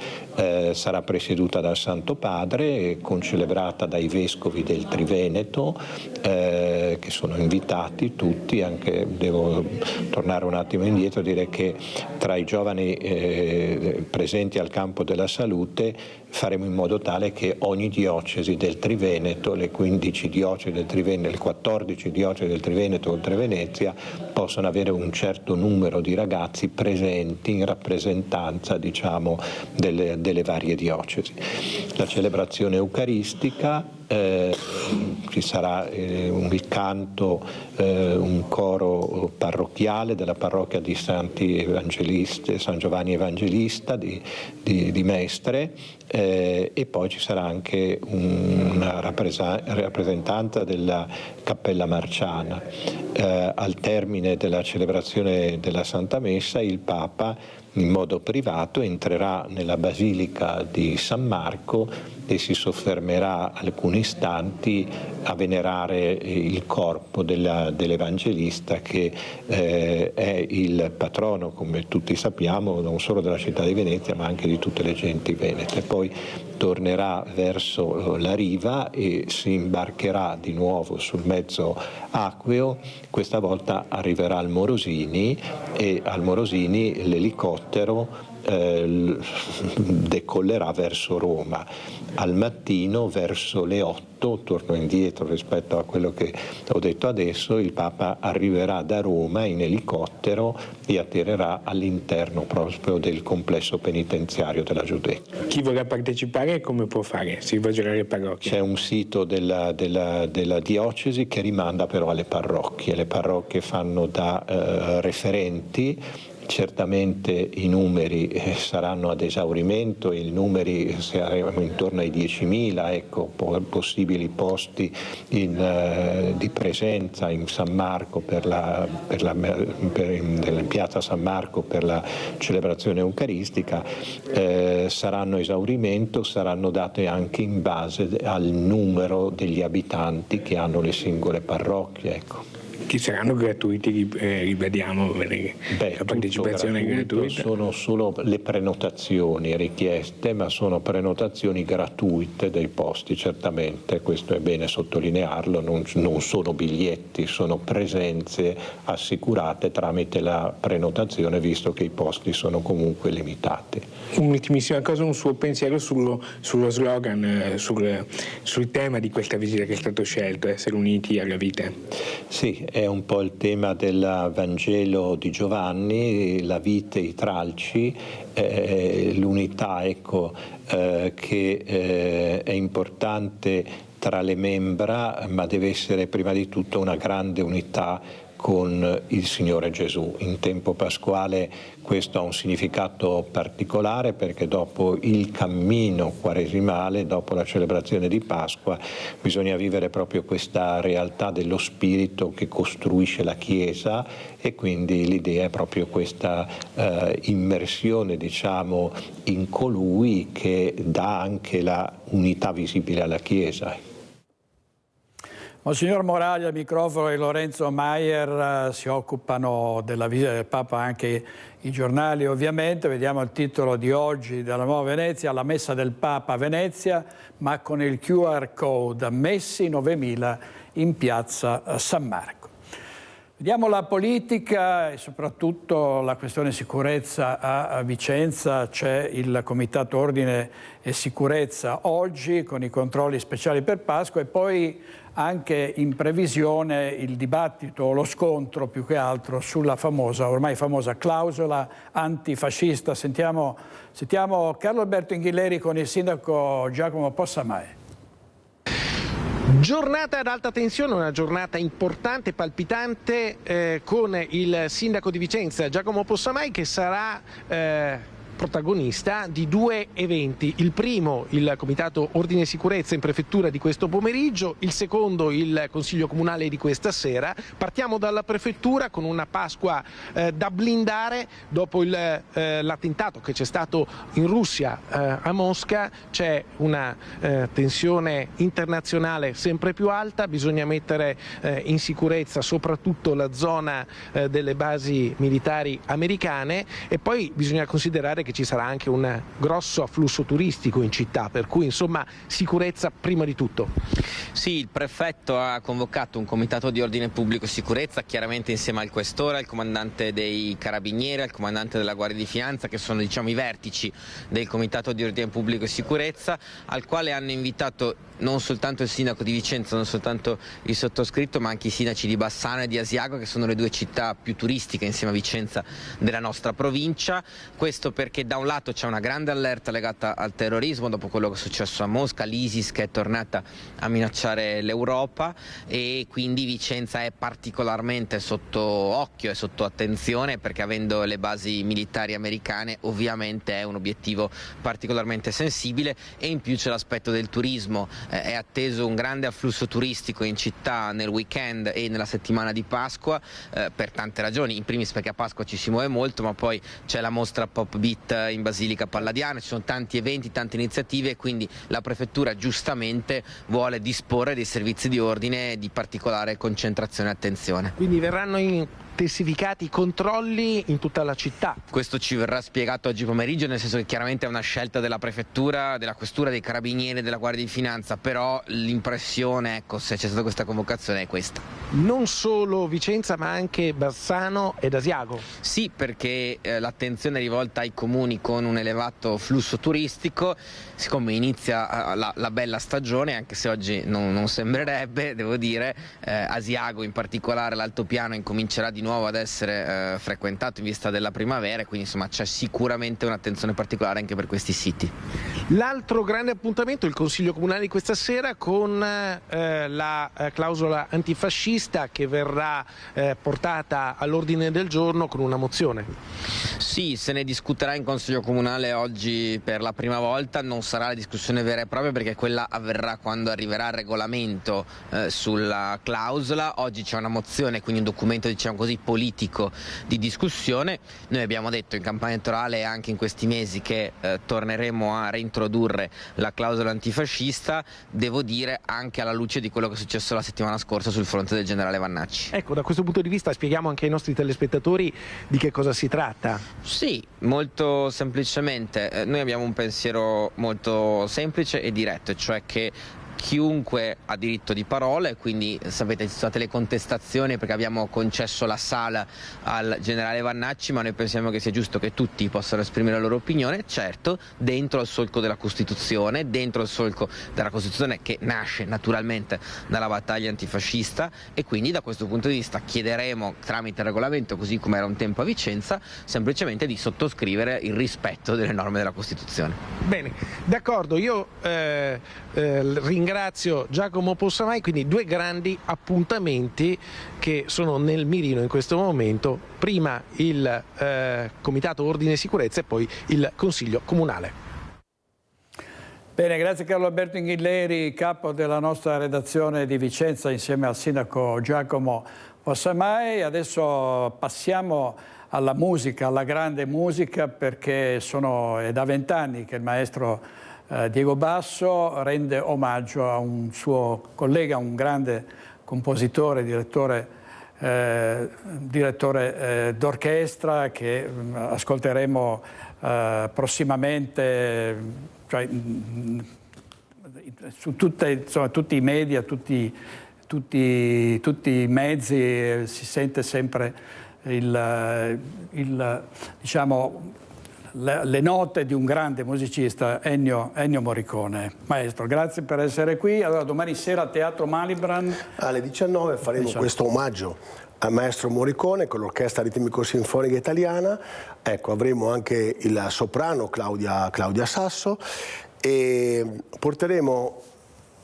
sarà presieduta dal Santo Padre, concelebrata dai vescovi del Triveneto, che sono invitati tutti. Anche devo tornare un attimo indietro e dire che tra i giovani presenti al Campo della Salute faremo in modo tale che ogni diocesi del Triveneto, le 15 diocesi del Triveneto, le 14 diocesi del Triveneto oltre Venezia, possano avere un certo numero di ragazzi presenti in rappresentanza, diciamo, delle varie diocesi. La celebrazione eucaristica, ci sarà il canto, un coro parrocchiale della parrocchia di San Giovanni Evangelista di Mestre, e poi ci sarà anche una rappresentanza della Cappella Marciana. Al termine della celebrazione della Santa Messa il Papa in modo privato entrerà nella Basilica di San Marco e si soffermerà alcuni istanti a venerare il corpo dell'Evangelista, che è il patrono, come tutti sappiamo, non solo della città di Venezia ma anche di tutte le genti venete. Poi tornerà verso la riva e si imbarcherà di nuovo sul mezzo acqueo. Questa volta arriverà al Morosini e al Morosini l'elicottero decollerà verso Roma. Al mattino verso le 8, torno indietro rispetto a quello che ho detto adesso, il Papa arriverà da Roma in elicottero e atterrerà all'interno proprio del complesso penitenziario della Giudecca. Chi vorrà partecipare come può fare? Si rivolgerà alle parrocchie? C'è un sito della diocesi che rimanda però alle parrocchie. Le parrocchie fanno da referenti certamente i numeri saranno ad esaurimento, i numeri saremo intorno ai 10.000, ecco, possibili posti di presenza in San Marco nella piazza San Marco per la celebrazione eucaristica, saranno a esaurimento, saranno date anche in base al numero degli abitanti che hanno le singole parrocchie. Ecco. Che saranno gratuiti, ribadiamo, la partecipazione è gratuita. Sono solo le prenotazioni richieste, ma sono prenotazioni gratuite dei posti, certamente, questo è bene sottolinearlo, non sono biglietti, sono presenze assicurate tramite la prenotazione, visto che i posti sono comunque limitati. Un'ultimissima cosa, un suo pensiero sullo slogan, sul tema di questa visita che è stato scelto, essere uniti alla vita. Sì, è un po' il tema del Vangelo di Giovanni, la vite, i tralci, l'unità, ecco, che è importante tra le membra, ma deve essere prima di tutto una grande unità con il Signore Gesù. In tempo pasquale questo ha un significato particolare, perché dopo il cammino quaresimale, dopo la celebrazione di Pasqua, bisogna vivere proprio questa realtà dello Spirito che costruisce la Chiesa, e quindi l'idea è proprio questa immersione, diciamo, in colui che dà anche la unità visibile alla Chiesa. Monsignor Moraglia, al microfono, e Lorenzo Maier si occupano della visita del Papa anche i giornali, ovviamente. Vediamo il titolo di oggi della Nuova Venezia: la messa del Papa a Venezia, ma con il QR code, ammessi 9.000 in piazza San Marco. Vediamo la politica e soprattutto la questione sicurezza a Vicenza. C'è il Comitato Ordine e Sicurezza oggi con i controlli speciali per Pasqua, e poi anche in previsione il dibattito, lo scontro più che altro sulla ormai famosa clausola antifascista. Sentiamo Carlo Alberto Inghilleri con il sindaco Giacomo Possamai. Giornata ad alta tensione, una giornata importante, palpitante, con il sindaco di Vicenza Giacomo Possamai, che sarà protagonista di due eventi: il primo il Comitato Ordine e Sicurezza in Prefettura di questo pomeriggio, il secondo il Consiglio Comunale di questa sera. Partiamo dalla Prefettura con una Pasqua da blindare. Dopo l'attentato che c'è stato in Russia a Mosca, c'è una tensione internazionale sempre più alta, bisogna mettere in sicurezza soprattutto la zona delle basi militari americane, e poi bisogna considerare che ci sarà anche un grosso afflusso turistico in città, per cui insomma sicurezza prima di tutto. Sì, il prefetto ha convocato un comitato di ordine pubblico e sicurezza, chiaramente insieme al questore, al comandante dei carabinieri, al comandante della Guardia di Finanza, che sono, diciamo, i vertici del comitato di ordine pubblico e sicurezza, al quale hanno invitato non soltanto il sindaco di Vicenza, non soltanto il sottoscritto, ma anche i sindaci di Bassano e di Asiago, che sono le due città più turistiche insieme a Vicenza della nostra provincia. Questo perché da un lato c'è una grande allerta legata al terrorismo dopo quello che è successo a Mosca, l'ISIS che è tornata a minacciare l'Europa, e quindi Vicenza è particolarmente sotto occhio e sotto attenzione, perché avendo le basi militari americane ovviamente è un obiettivo particolarmente sensibile, e in più c'è l'aspetto del turismo. È atteso un grande afflusso turistico in città nel weekend e nella settimana di Pasqua, per tante ragioni, in primis perché a Pasqua ci si muove molto, ma poi c'è la mostra Pop Beat in Basilica Palladiana, ci sono tanti eventi, tante iniziative, e quindi la Prefettura giustamente vuole disporre dei servizi di ordine di particolare concentrazione e attenzione. Quindi verranno intensificati i controlli in tutta la città. Questo ci verrà spiegato oggi pomeriggio, nel senso che chiaramente è una scelta della Prefettura, della Questura, dei Carabinieri e della Guardia di Finanza, però l'impressione, ecco, se c'è stata questa convocazione, è questa. Non solo Vicenza, ma anche Bassano ed Asiago. Sì, perché l'attenzione è rivolta ai comuni con un elevato flusso turistico, siccome inizia la bella stagione, anche se oggi non sembrerebbe, devo dire. Asiago in particolare, l'altopiano, incomincerà di nuovo ad essere frequentato in vista della primavera, e quindi insomma c'è sicuramente un'attenzione particolare anche per questi siti. L'altro grande appuntamento è il Consiglio Comunale di questa sera con la clausola antifascista che verrà portata all'ordine del giorno con una mozione. Sì, se ne discuterà in Consiglio Comunale oggi per la prima volta, non sarà la discussione vera e propria perché quella avverrà quando arriverà il regolamento sulla clausola. Oggi c'è una mozione, quindi un documento diciamo così politico di discussione. Noi abbiamo detto in campagna elettorale e anche in questi mesi che torneremo a reintrodurre la clausola antifascista, devo dire anche alla luce di quello che è successo la settimana scorsa sul fronte del generale Vannacci. Ecco, da questo punto di vista spieghiamo anche ai nostri telespettatori di che cosa si tratta. Sì, molto semplicemente, noi abbiamo un pensiero molto semplice e diretto, cioè che chiunque ha diritto di parola, e quindi sapete ci sono state le contestazioni perché abbiamo concesso la sala al generale Vannacci, ma noi pensiamo che sia giusto che tutti possano esprimere la loro opinione, certo dentro il solco della Costituzione, dentro il solco della Costituzione che nasce naturalmente dalla battaglia antifascista, e quindi da questo punto di vista chiederemo tramite il regolamento, così come era un tempo a Vicenza, semplicemente di sottoscrivere il rispetto delle norme della Costituzione. Bene, d'accordo, io ringrazio Giacomo Possamai, quindi due grandi appuntamenti che sono nel mirino in questo momento, prima il Comitato Ordine e Sicurezza e poi il Consiglio Comunale. Bene, grazie Carlo Alberto Inghilleri, capo della nostra redazione di Vicenza, insieme al sindaco Giacomo Possamai. Adesso passiamo alla musica, alla grande musica, perché è da 20 anni che il maestro Diego Basso rende omaggio a un suo collega, un grande compositore, direttore d'orchestra che ascolteremo prossimamente, cioè, su tutti i media, tutti i mezzi si sente sempre diciamo, le note di un grande musicista, Ennio Morricone. Maestro, grazie per essere qui. Allora, domani sera a Teatro Malibran alle 19 faremo questo omaggio al maestro Morricone con l'Orchestra Ritmico-Sinfonica Italiana. Ecco, avremo anche il soprano Claudia Sasso e porteremo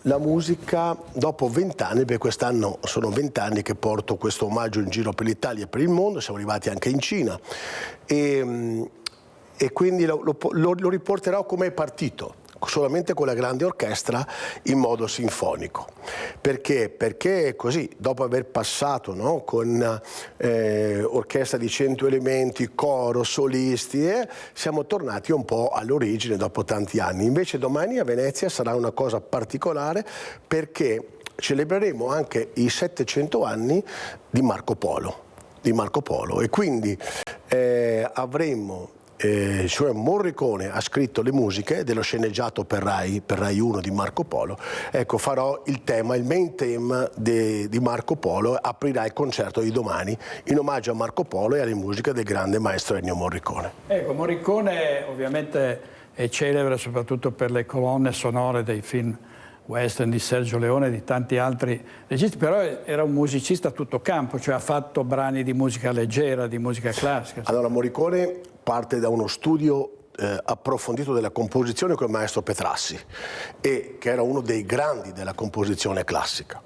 la musica dopo 20 anni, perché quest'anno sono 20 anni che porto questo omaggio in giro per l'Italia e per il mondo, siamo arrivati anche in Cina e quindi lo riporterò come è partito, solamente con la grande orchestra in modo sinfonico. Perché? Perché così, dopo aver passato, no, con orchestra di 100 elementi, coro, solisti, siamo tornati un po' all'origine dopo tanti anni. Invece domani a Venezia sarà una cosa particolare, perché celebreremo anche i 700 anni di Marco Polo. E quindi avremo cioè Morricone ha scritto le musiche dello sceneggiato per Rai 1 di Marco Polo. Ecco, farò il main theme di Marco Polo, aprirà il concerto di domani in omaggio a Marco Polo e alle musiche del grande maestro Ennio Morricone. Ecco, Morricone ovviamente è celebre soprattutto per le colonne sonore dei film western di Sergio Leone e di tanti altri registi, però era un musicista a tutto campo, cioè ha fatto brani di musica leggera, di musica classica. Allora, Morricone parte da uno studio approfondito della composizione con il maestro Petrassi, che era uno dei grandi della composizione classica.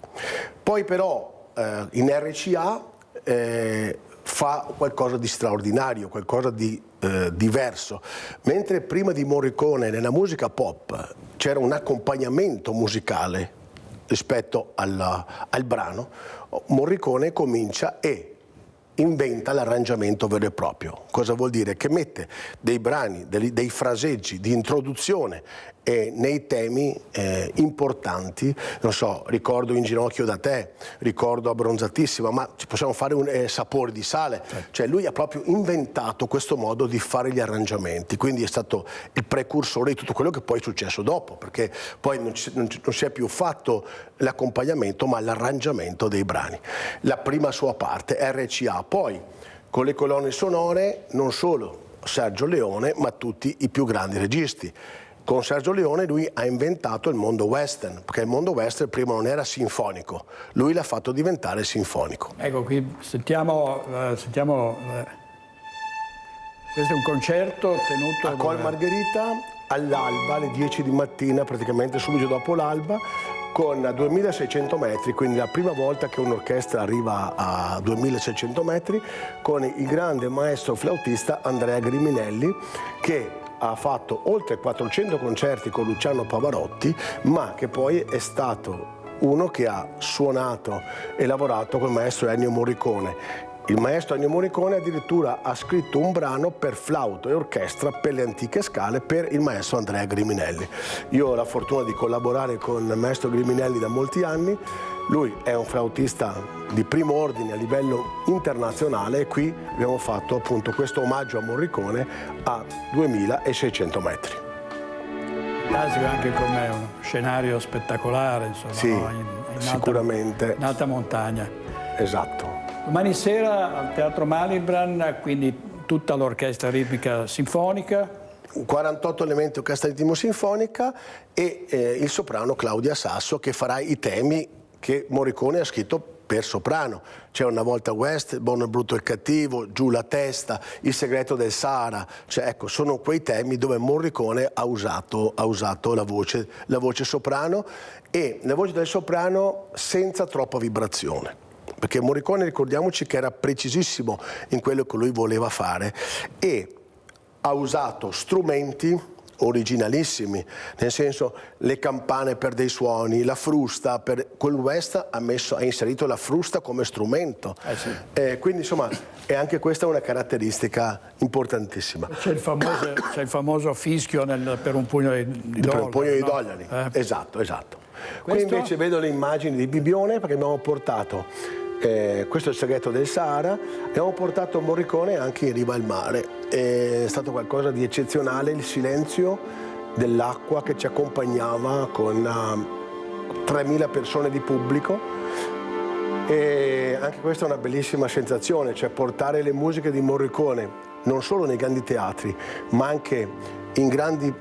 Poi però in RCA fa qualcosa di straordinario, qualcosa di diverso. Mentre prima di Morricone nella musica pop c'era un accompagnamento musicale rispetto al brano, Morricone comincia e inventa l'arrangiamento vero e proprio. Cosa vuol dire? Che mette dei brani, dei fraseggi di introduzione nei temi importanti. Non so, ricordo In ginocchio da te, ricordo Abbronzatissima, ma ci possiamo fare un Sapore di sale. Cioè lui ha proprio inventato questo modo di fare gli arrangiamenti, quindi è stato il precursore di tutto quello che poi è successo dopo, perché poi non si è più fatto l'accompagnamento ma l'arrangiamento dei brani. La prima sua parte, RCA, poi con le colonne sonore non solo Sergio Leone ma tutti i più grandi registi. con Sergio Leone lui ha inventato il mondo western, perché il mondo western prima non era sinfonico, lui l'ha fatto diventare sinfonico. Ecco, qui sentiamo questo è un concerto tenuto a Col Margherita all'alba, alle 10 di mattina, praticamente subito dopo l'alba, con 2600 metri, quindi la prima volta che un'orchestra arriva a 2600 metri, con il grande maestro flautista Andrea Griminelli, che ha fatto oltre 400 concerti con Luciano Pavarotti, ma che poi è stato uno che ha suonato e lavorato con il maestro Ennio Morricone. Il maestro Ennio Morricone addirittura ha scritto un brano per flauto e orchestra per le antiche scale per il maestro Andrea Griminelli. Io ho la fortuna di collaborare con il maestro Griminelli da molti anni, lui è un flautista di primo ordine a livello internazionale e qui abbiamo fatto appunto questo omaggio a Morricone a 2600 metri. Classico anche come uno scenario spettacolare, insomma, sì, no? sicuramente. In alta montagna. Esatto. Domani sera al Teatro Malibran, quindi tutta l'orchestra ritmica sinfonica. 48 elementi orchestra ritmo-sinfonica e il soprano Claudia Sasso che farà i temi che Morricone ha scritto per soprano. C'è Una volta West, Buono, il brutto e il cattivo, Giù la testa, Il segreto del Sahara. Cioè, ecco, sono quei temi dove Morricone ha usato la voce soprano e la voce del soprano senza troppa vibrazione. Perché Morricone, ricordiamoci che era precisissimo in quello che lui voleva fare e ha usato strumenti originalissimi, nel senso le campane per dei suoni, la frusta, per quel West ha inserito la frusta come strumento. Sì. Quindi insomma è anche questa una caratteristica importantissima. C'è il famoso fischio per un pugno di dollari. Per un pugno di dollari, esatto. Qui invece vedo le immagini di Bibione perché abbiamo portato questo è Il segreto del Sahara, abbiamo portato Morricone anche in riva al mare. È stato qualcosa di eccezionale il silenzio dell'acqua che ci accompagnava con 3.000 persone di pubblico e anche questa è una bellissima sensazione, cioè portare le musiche di Morricone non solo nei grandi teatri ma anche in grandi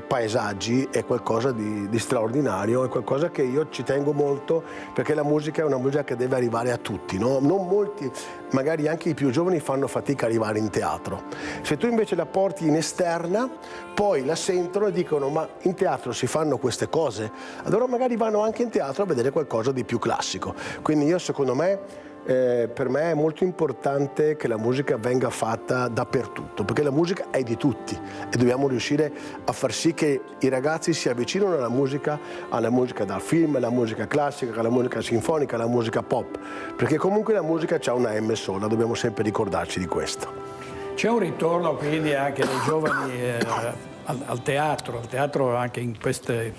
paesaggi è qualcosa di straordinario, è qualcosa che io ci tengo molto perché la musica è una musica che deve arrivare a tutti, no? Non molti, magari anche i più giovani fanno fatica a arrivare in teatro. Se tu invece la porti in esterna, poi la sentono e dicono ma in teatro si fanno queste cose? Allora magari vanno anche in teatro a vedere qualcosa di più classico. Quindi io secondo me per me è molto importante che la musica venga fatta dappertutto, perché la musica è di tutti e dobbiamo riuscire a far sì che i ragazzi si avvicinino alla musica dal film, alla musica classica, alla musica sinfonica, alla musica pop, perché comunque la musica c'ha una M sola, dobbiamo sempre ricordarci di questo. C'è un ritorno quindi anche dei giovani al teatro anche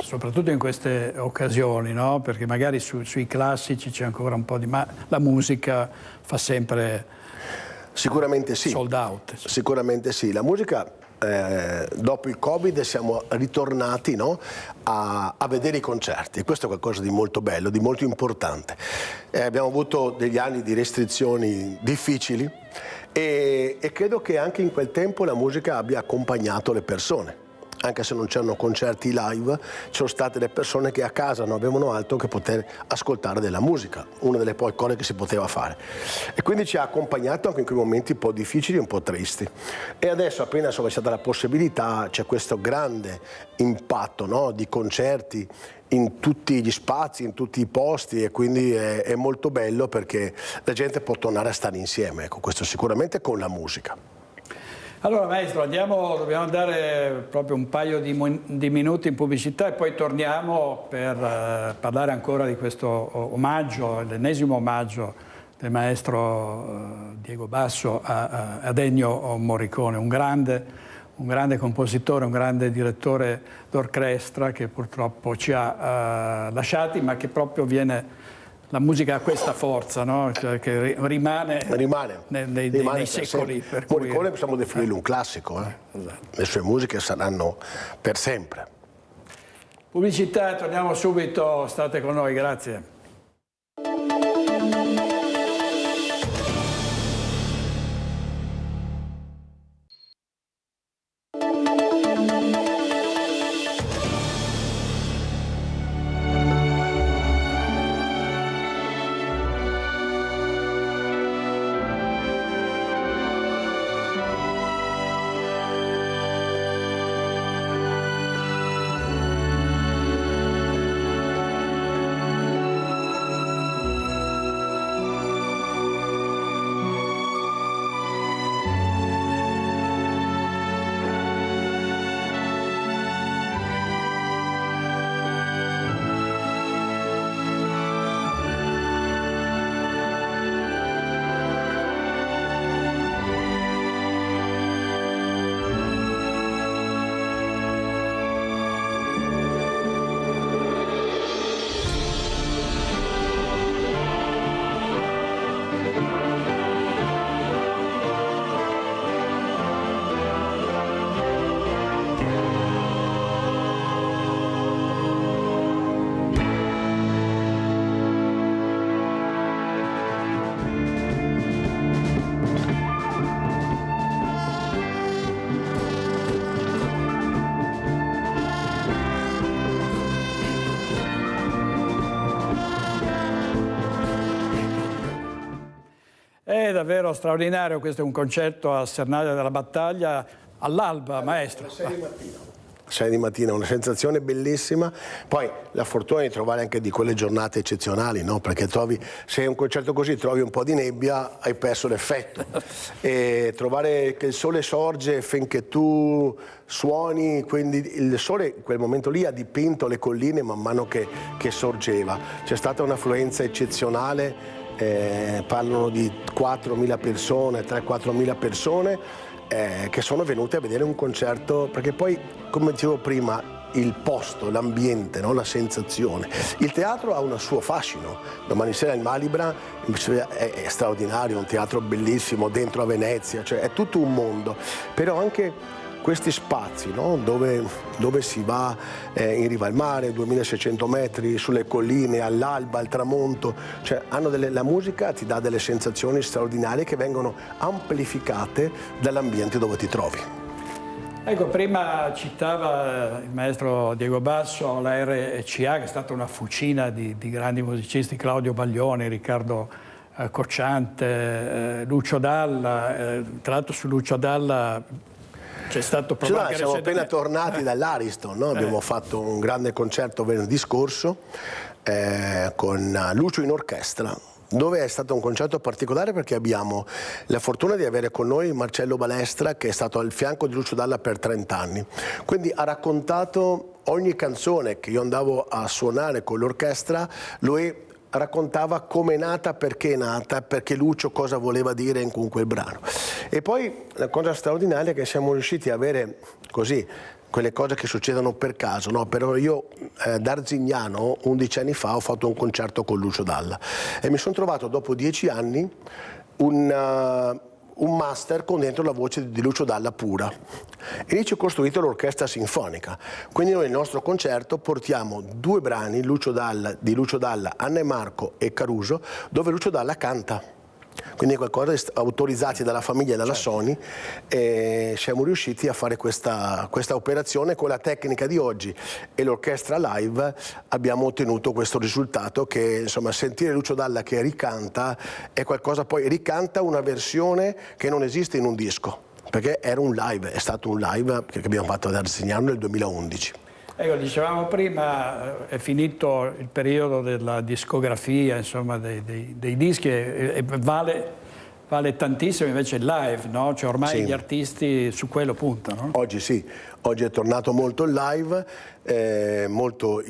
soprattutto in queste occasioni, no? Perché magari sui classici c'è ancora un po' ma la musica fa sempre sicuramente sì. Sold out. Sicuramente sì, la musica dopo il Covid siamo ritornati, no? a vedere i concerti e questo è qualcosa di molto bello, di molto importante. Abbiamo avuto degli anni di restrizioni difficili e credo che anche in quel tempo la musica abbia accompagnato le persone. Anche se non c'erano concerti live, ci sono state le persone che a casa non avevano altro che poter ascoltare della musica, una delle poche cose che si poteva fare. E quindi ci ha accompagnato anche in quei momenti un po' difficili e un po' tristi. E adesso appena c'è stata la possibilità, c'è questo grande impatto, no, di concerti in tutti gli spazi, in tutti i posti e quindi è molto bello perché la gente può tornare a stare insieme, ecco, questo sicuramente con la musica. Allora maestro, dobbiamo andare proprio un paio di minuti in pubblicità e poi torniamo per parlare ancora di questo omaggio, l'ennesimo omaggio del maestro Diego Basso ad Ennio Morricone, un grande compositore, un grande direttore d'orchestra che purtroppo ci ha lasciati, ma che proprio la musica ha questa forza, no? Cioè, che rimane nei secoli. Morricone possiamo definirlo un classico, Esatto. Le sue musiche saranno per sempre. Pubblicità, torniamo subito, state con noi, grazie. me è davvero straordinario, questo è un concerto a Sernaglia della Battaglia, all'alba, maestro. 6 di mattina, una sensazione bellissima. Poi la fortuna di trovare anche di quelle giornate eccezionali, no? Perché trovi, se è un concerto così trovi un po' di nebbia, hai perso l'effetto. E trovare che il sole sorge finché tu suoni, quindi il sole in quel momento lì ha dipinto le colline man mano che sorgeva. C'è stata un'affluenza eccezionale, parlano di 4.000 persone, 3-4.000 persone, che sono venute a vedere un concerto, perché poi, come dicevo prima, il posto, l'ambiente, no? La sensazione. Il teatro ha un suo fascino. Domani sera il Malibra è straordinario, un teatro bellissimo dentro a Venezia, cioè è tutto un mondo, però anche questi spazi, no? dove si va in riva al mare, 2600 metri, sulle colline, all'alba, al tramonto, cioè la musica ti dà delle sensazioni straordinarie che vengono amplificate dall'ambiente dove ti trovi. Ecco, prima citava il maestro Diego Basso la RCA, che è stata una fucina di grandi musicisti, Claudio Baglioni, Riccardo Cocciante, Lucio Dalla. Tra l'altro su Lucio Dalla c'è stato proprio siamo appena tornati dall'Ariston, no? Abbiamo fatto un grande concerto venerdì scorso con Lucio in orchestra, dove è stato un concerto particolare perché abbiamo la fortuna di avere con noi Marcello Balestra, che è stato al fianco di Lucio Dalla per 30 anni. Quindi ha raccontato ogni canzone che io andavo a suonare con l'orchestra, lui raccontava come è nata, perché Lucio cosa voleva dire con quel brano. E poi la cosa straordinaria è che siamo riusciti a avere così quelle cose che succedono per caso, no? Però io da Arzignano 11 anni fa ho fatto un concerto con Lucio Dalla e mi sono trovato dopo 10 anni un master con dentro la voce di Lucio Dalla pura, e lì ci ho costruito l'orchestra sinfonica. Quindi noi nel nostro concerto portiamo 2 brani di Lucio Dalla, Anna e Marco e Caruso, dove Lucio Dalla canta. Quindi qualcosa autorizzati dalla famiglia e dalla Sony, e siamo riusciti a fare questa operazione con la tecnica di oggi e l'orchestra live. Abbiamo ottenuto questo risultato che, insomma, sentire Lucio Dalla che ricanta è qualcosa, poi ricanta una versione che non esiste in un disco, perché era un live, è stato un live che abbiamo fatto ad Arzignano nel 2011. Ecco, dicevamo prima, è finito il periodo della discografia, insomma, dei dischi, e vale tantissimo invece il live, no? Cioè ormai gli artisti su quello puntano. Oggi sì, oggi è tornato molto il live, molto è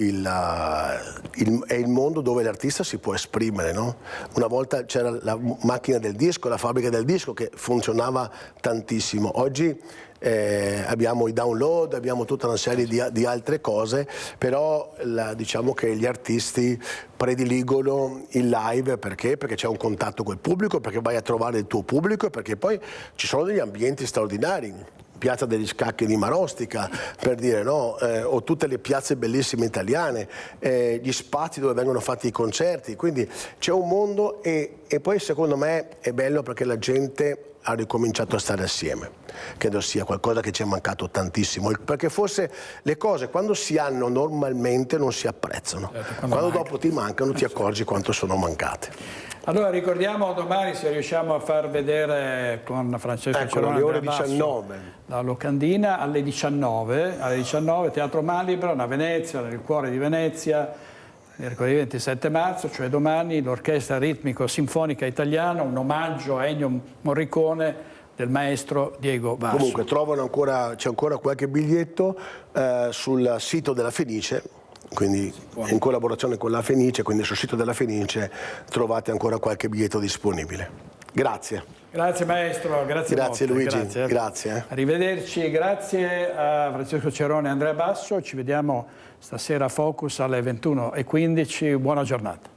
il mondo dove l'artista si può esprimere, no? Una volta c'era la macchina del disco, la fabbrica del disco che funzionava tantissimo. Oggi abbiamo i download, abbiamo tutta una serie di altre cose, però diciamo che gli artisti prediligono il live perché c'è un contatto col pubblico, perché vai a trovare il tuo pubblico, perché poi ci sono degli ambienti straordinari. Piazza degli Scacchi di Marostica, per dire, no? O tutte le piazze bellissime italiane, gli spazi dove vengono fatti i concerti, quindi c'è un mondo e poi secondo me è bello perché la gente ha ricominciato a stare assieme. Credo sia qualcosa che ci è mancato tantissimo, perché forse le cose quando si hanno normalmente non si apprezzano, quando dopo ti mancano ti accorgi quanto sono mancate. Allora ricordiamo domani, se riusciamo a far vedere con Francesco Cerone, alle ore 19 la locandina, alle 19 Teatro Malibra, a Venezia, nel cuore di Venezia, mercoledì 27 marzo, cioè domani, l'Orchestra Ritmico-Sinfonica Italiana, un omaggio a Ennio Morricone del maestro Diego Basso. Comunque c'è ancora qualche biglietto sul sito della Fenice, quindi in collaborazione con la Fenice, quindi sul sito della Fenice trovate ancora qualche biglietto disponibile. Grazie. Grazie maestro, grazie molto. Luigi, grazie. Arrivederci, grazie a Francesco Cerone e Andrea Basso, ci vediamo stasera a Focus alle 21:15, buona giornata.